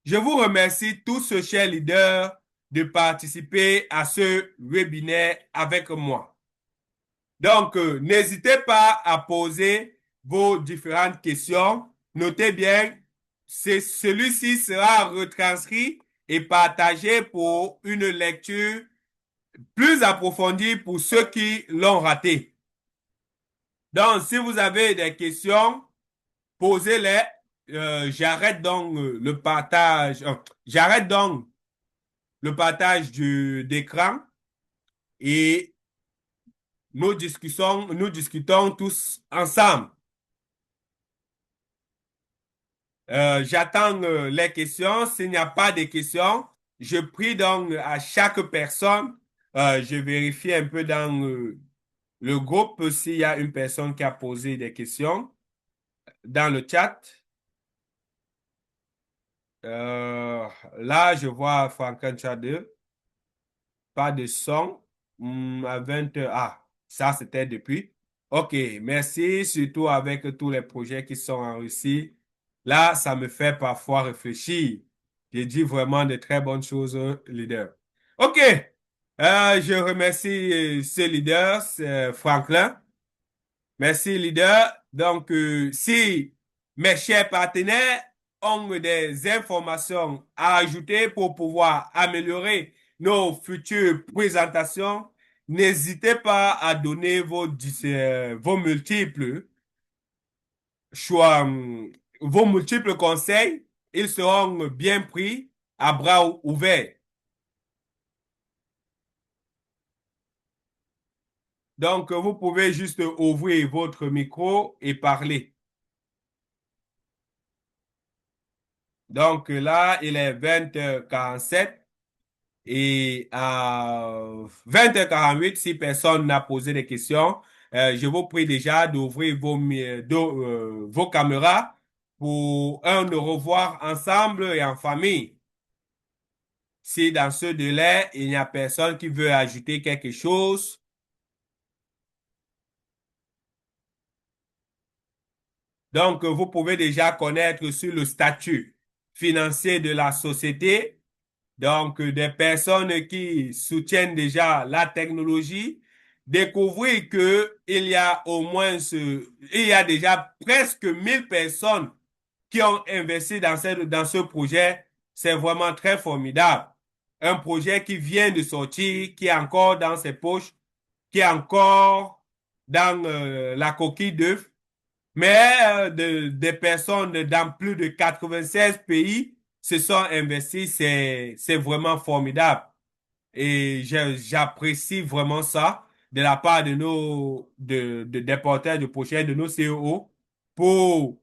Je vous remercie tous, chers leaders, de participer à ce webinaire avec moi. Donc, n'hésitez pas à poser vos différentes questions. Notez bien, celui-ci sera retranscrit et partagé pour une lecture plus approfondie pour ceux qui l'ont raté. Donc, si vous avez des questions, posez-les. J'arrête donc le partage. J'arrête donc le partage d'écran et nous discutons tous ensemble. J'attends les questions. S'il n'y a pas de questions, je prie donc à chaque personne. Je vérifie un peu dans le groupe s'il y a une personne qui a posé des questions dans le chat. Là, je vois Franklin Chade. Pas de son. À 20 heures. Ah, ça, c'était depuis. OK, merci, surtout avec tous les projets qui sont en Russie. Là, ça me fait parfois réfléchir. J'ai dit vraiment de très bonnes choses, leader. OK, je remercie ce leader, c'est Franklin. Merci, leader. Donc, si mes chers partenaires ont des informations à ajouter pour pouvoir améliorer nos futures présentations, n'hésitez pas à donner vos multiples choix, vos multiples conseils. Ils seront bien pris à bras ouverts. Donc, vous pouvez juste ouvrir votre micro et parler. Donc là, il est 20h47 et à 20h48, si personne n'a posé de questions, je vous prie déjà d'ouvrir vos caméras pour nous revoir ensemble et en famille. Si dans ce délai, il n'y a personne qui veut ajouter quelque chose, donc vous pouvez déjà connaître sur le statut financier de la société. Donc, des personnes qui soutiennent déjà la technologie découvrir que il y a il y a déjà presque 1000 personnes qui ont investi dans ce projet. C'est vraiment très formidable. Un projet qui vient de sortir, qui est encore dans ses poches, qui est encore dans la coquille d'œuf, mais des personnes dans plus de 96 pays se sont investies. C'est vraiment formidable. Et j'apprécie vraiment ça de la part de des porteurs de projet, de nos CEO, pour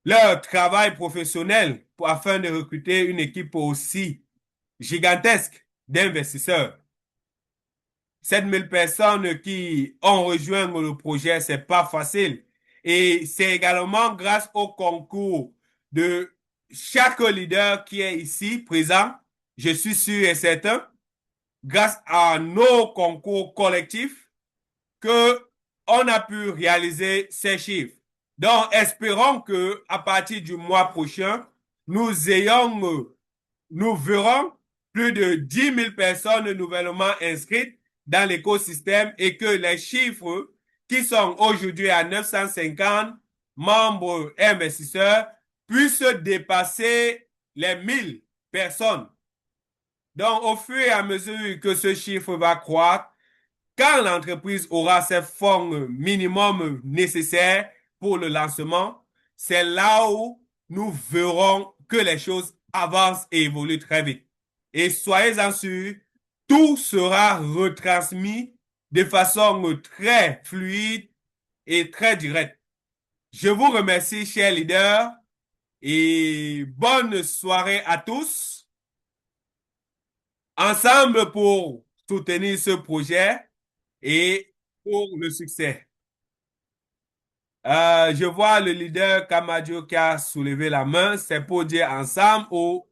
leur travail professionnel afin de recruter une équipe aussi gigantesque d'investisseurs. 7000 personnes qui ont rejoint le projet, c'est pas facile. Et c'est également grâce au concours de chaque leader qui est ici présent, je suis sûr et certain, grâce à nos concours collectifs, que on a pu réaliser ces chiffres. Donc, espérons que à partir du mois prochain, nous verrons plus de 10 000 personnes nouvellement inscrites dans l'écosystème et que les chiffres qui sont aujourd'hui à 950 membres et investisseurs puissent dépasser les 1000 personnes. Donc, au fur et à mesure que ce chiffre va croître, quand l'entreprise aura ses fonds minimum nécessaires pour le lancement, c'est là où nous verrons que les choses avancent et évoluent très vite. Et soyez-en sûrs, tout sera retransmis de façon très fluide et très directe. Je vous remercie, chers leaders, et bonne soirée à tous. Ensemble pour soutenir ce projet et pour le succès. Je vois le leader Kamadio qui a soulevé la main. C'est pour dire ensemble ou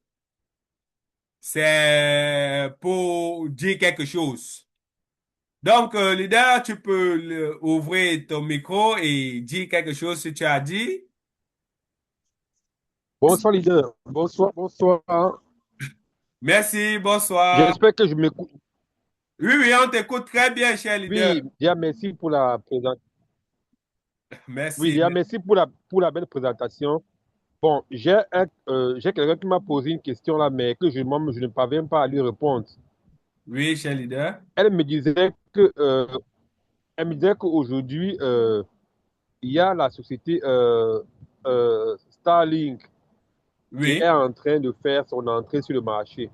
c'est pour dire quelque chose? Donc, leader, tu peux ouvrir ton micro et dire quelque chose si tu as dit. Bonsoir, leader. Bonsoir, bonsoir. Merci, bonsoir. J'espère que je m'écoute. Oui, oui, on t'écoute très bien, cher leader. Oui, déjà merci pour la présentation. Oui, Merci. déjà merci pour la belle présentation. Bon, j'ai quelqu'un qui m'a posé une question là, mais que je ne parviens pas à lui répondre. Oui, cher leader. Elle me disait elle me disait qu'aujourd'hui, il y a la société Starlink qui Oui. est en train de faire son entrée sur le marché.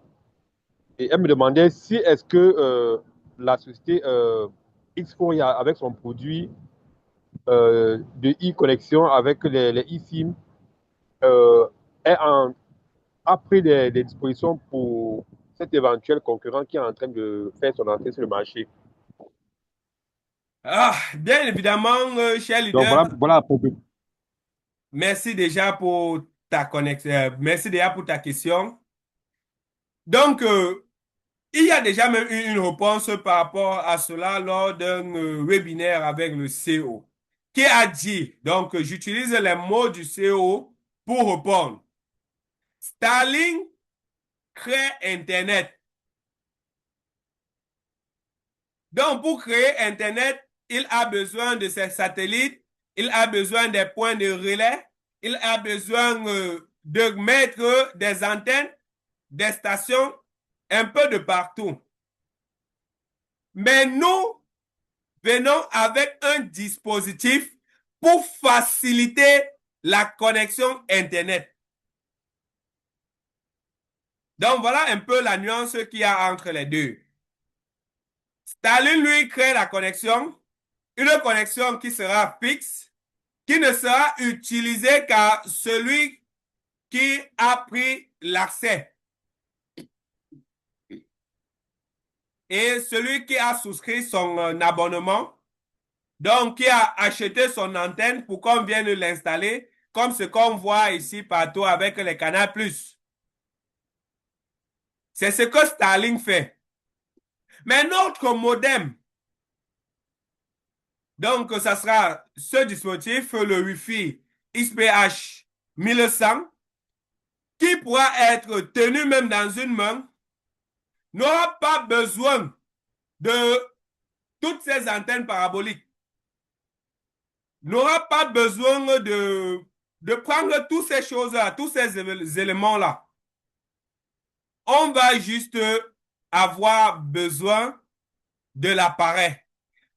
Et elle me demandait si est-ce que la société Xforia, avec son produit de e-connexion avec les eSIM, euh, est a pris des dispositions pour cet éventuel concurrent qui est en train de faire son entrée sur le marché. Ah, bien évidemment, cher Donc leader. voilà à propos. Merci déjà pour ta connexion. Merci déjà pour ta question. Donc, il y a déjà même eu une réponse par rapport à cela lors d'un webinaire avec le CEO qui a dit, donc j'utilise les mots du CEO pour répondre. Starlink crée Internet. Donc, pour créer Internet, il a besoin de ses satellites, il a besoin des points de relais, il a besoin de mettre des antennes, des stations, un peu de partout. Mais nous venons avec un dispositif pour faciliter la connexion Internet. Donc, voilà un peu la nuance qu'il y a entre les deux. Starlink, lui, crée la connexion, une connexion qui sera fixe, qui ne sera utilisée qu'à celui qui a pris l'accès. Et celui qui a souscrit son abonnement, donc qui a acheté son antenne pour qu'on vienne l'installer, comme ce qu'on voit ici partout avec les Canal+. C'est ce que Starlink fait. Mais notre modem, donc ça sera ce dispositif, le Wi-Fi XPH 1100, qui pourra être tenu même dans une main, n'aura pas besoin de toutes ces antennes paraboliques. N'aura pas besoin de prendre toutes ces choses-là, tous ces éléments-là. On va juste avoir besoin de l'appareil.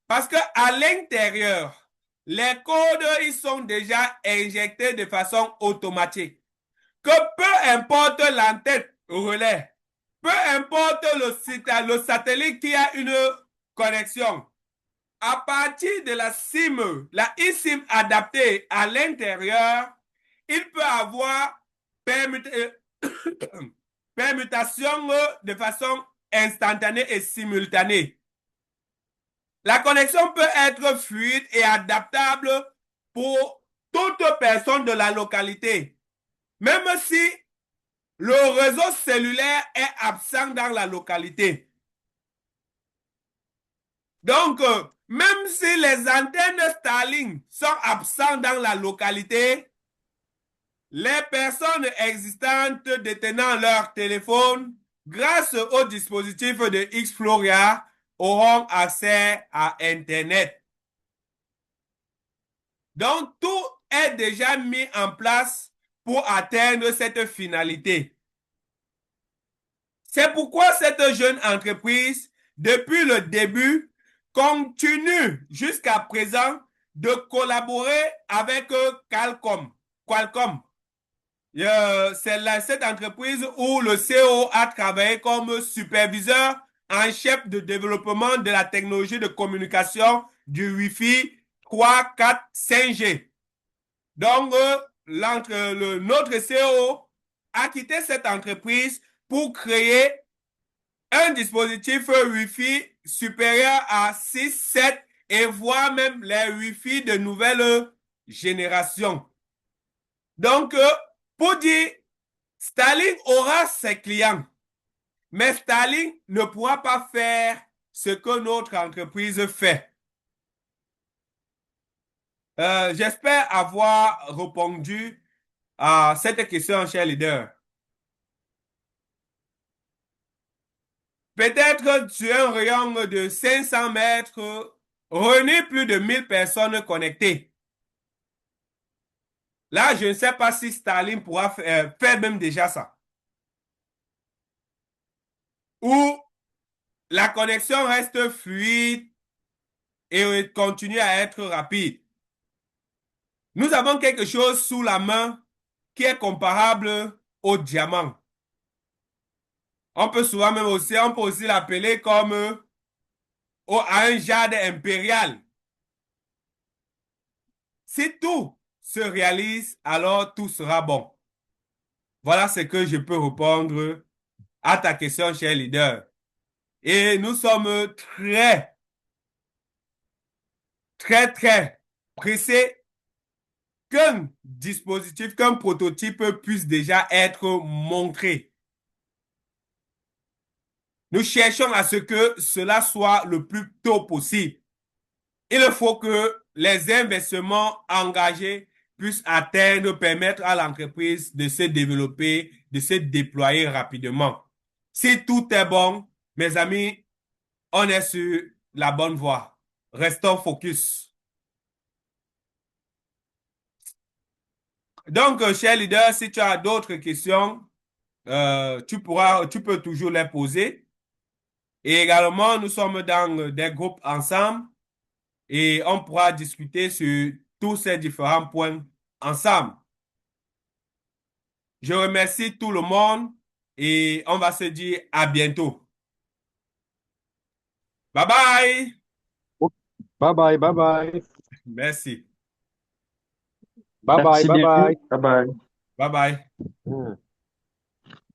Parce que à l'intérieur, les codes, ils sont déjà injectés de façon automatique. Que peu importe l'antenne relais, peu importe le satellite qui a une connexion, à partir de la SIM, la eSIM adaptée à l'intérieur, il peut avoir permutation de façon instantanée et simultanée. La connexion peut être fluide et adaptable pour toute personne de la localité, même si le réseau cellulaire est absent dans la localité. Donc, même si les antennes Starlink sont absentes dans la localité, les personnes existantes détenant leur téléphone, grâce au dispositif de Xploria, auront accès à Internet. Donc, tout est déjà mis en place pour atteindre cette finalité. C'est pourquoi cette jeune entreprise, depuis le début, continue jusqu'à présent de collaborer avec Qualcomm. C'est cette entreprise où le CEO a travaillé comme superviseur en chef de développement de la technologie de communication du Wi-Fi 3, 4, 5G. Donc, notre CEO a quitté cette entreprise pour créer un dispositif Wi-Fi supérieur à 6, 7 et voire même les Wi-Fi de nouvelle génération. Donc, pour dire, Starlink aura ses clients, mais Starlink ne pourra pas faire ce que notre entreprise fait. J'espère avoir répondu à cette question, cher leader. Peut-être sur un rayon de 500 mètres, réunir plus de 1000 personnes connectées. Là, je ne sais pas si Starlink pourra faire même déjà ça. Ou la connexion reste fluide et continue à être rapide. Nous avons quelque chose sous la main qui est comparable au diamant. On peut aussi l'appeler comme un jardin impérial. Si tout se réalise, alors tout sera bon. Voilà ce que je peux répondre à ta question, cher leader. Et nous sommes très, très, très pressés qu'un dispositif, qu'un prototype puisse déjà être montré. Nous cherchons à ce que cela soit le plus tôt possible. Il faut que les investissements engagés puissent permettre à l'entreprise de se développer, de se déployer rapidement. Si tout est bon, mes amis, on est sur la bonne voie. Restons focus. Donc, cher leader, si tu as d'autres questions, tu peux toujours les poser. Et également, nous sommes dans des groupes ensemble et on pourra discuter sur tous ces différents points ensemble. Je remercie tout le monde et on va se dire à bientôt. Bye bye. Bye bye, bye bye. Merci. Bye bye, Merci bye bien. bye. Bye bye. Bye bye. Hmm.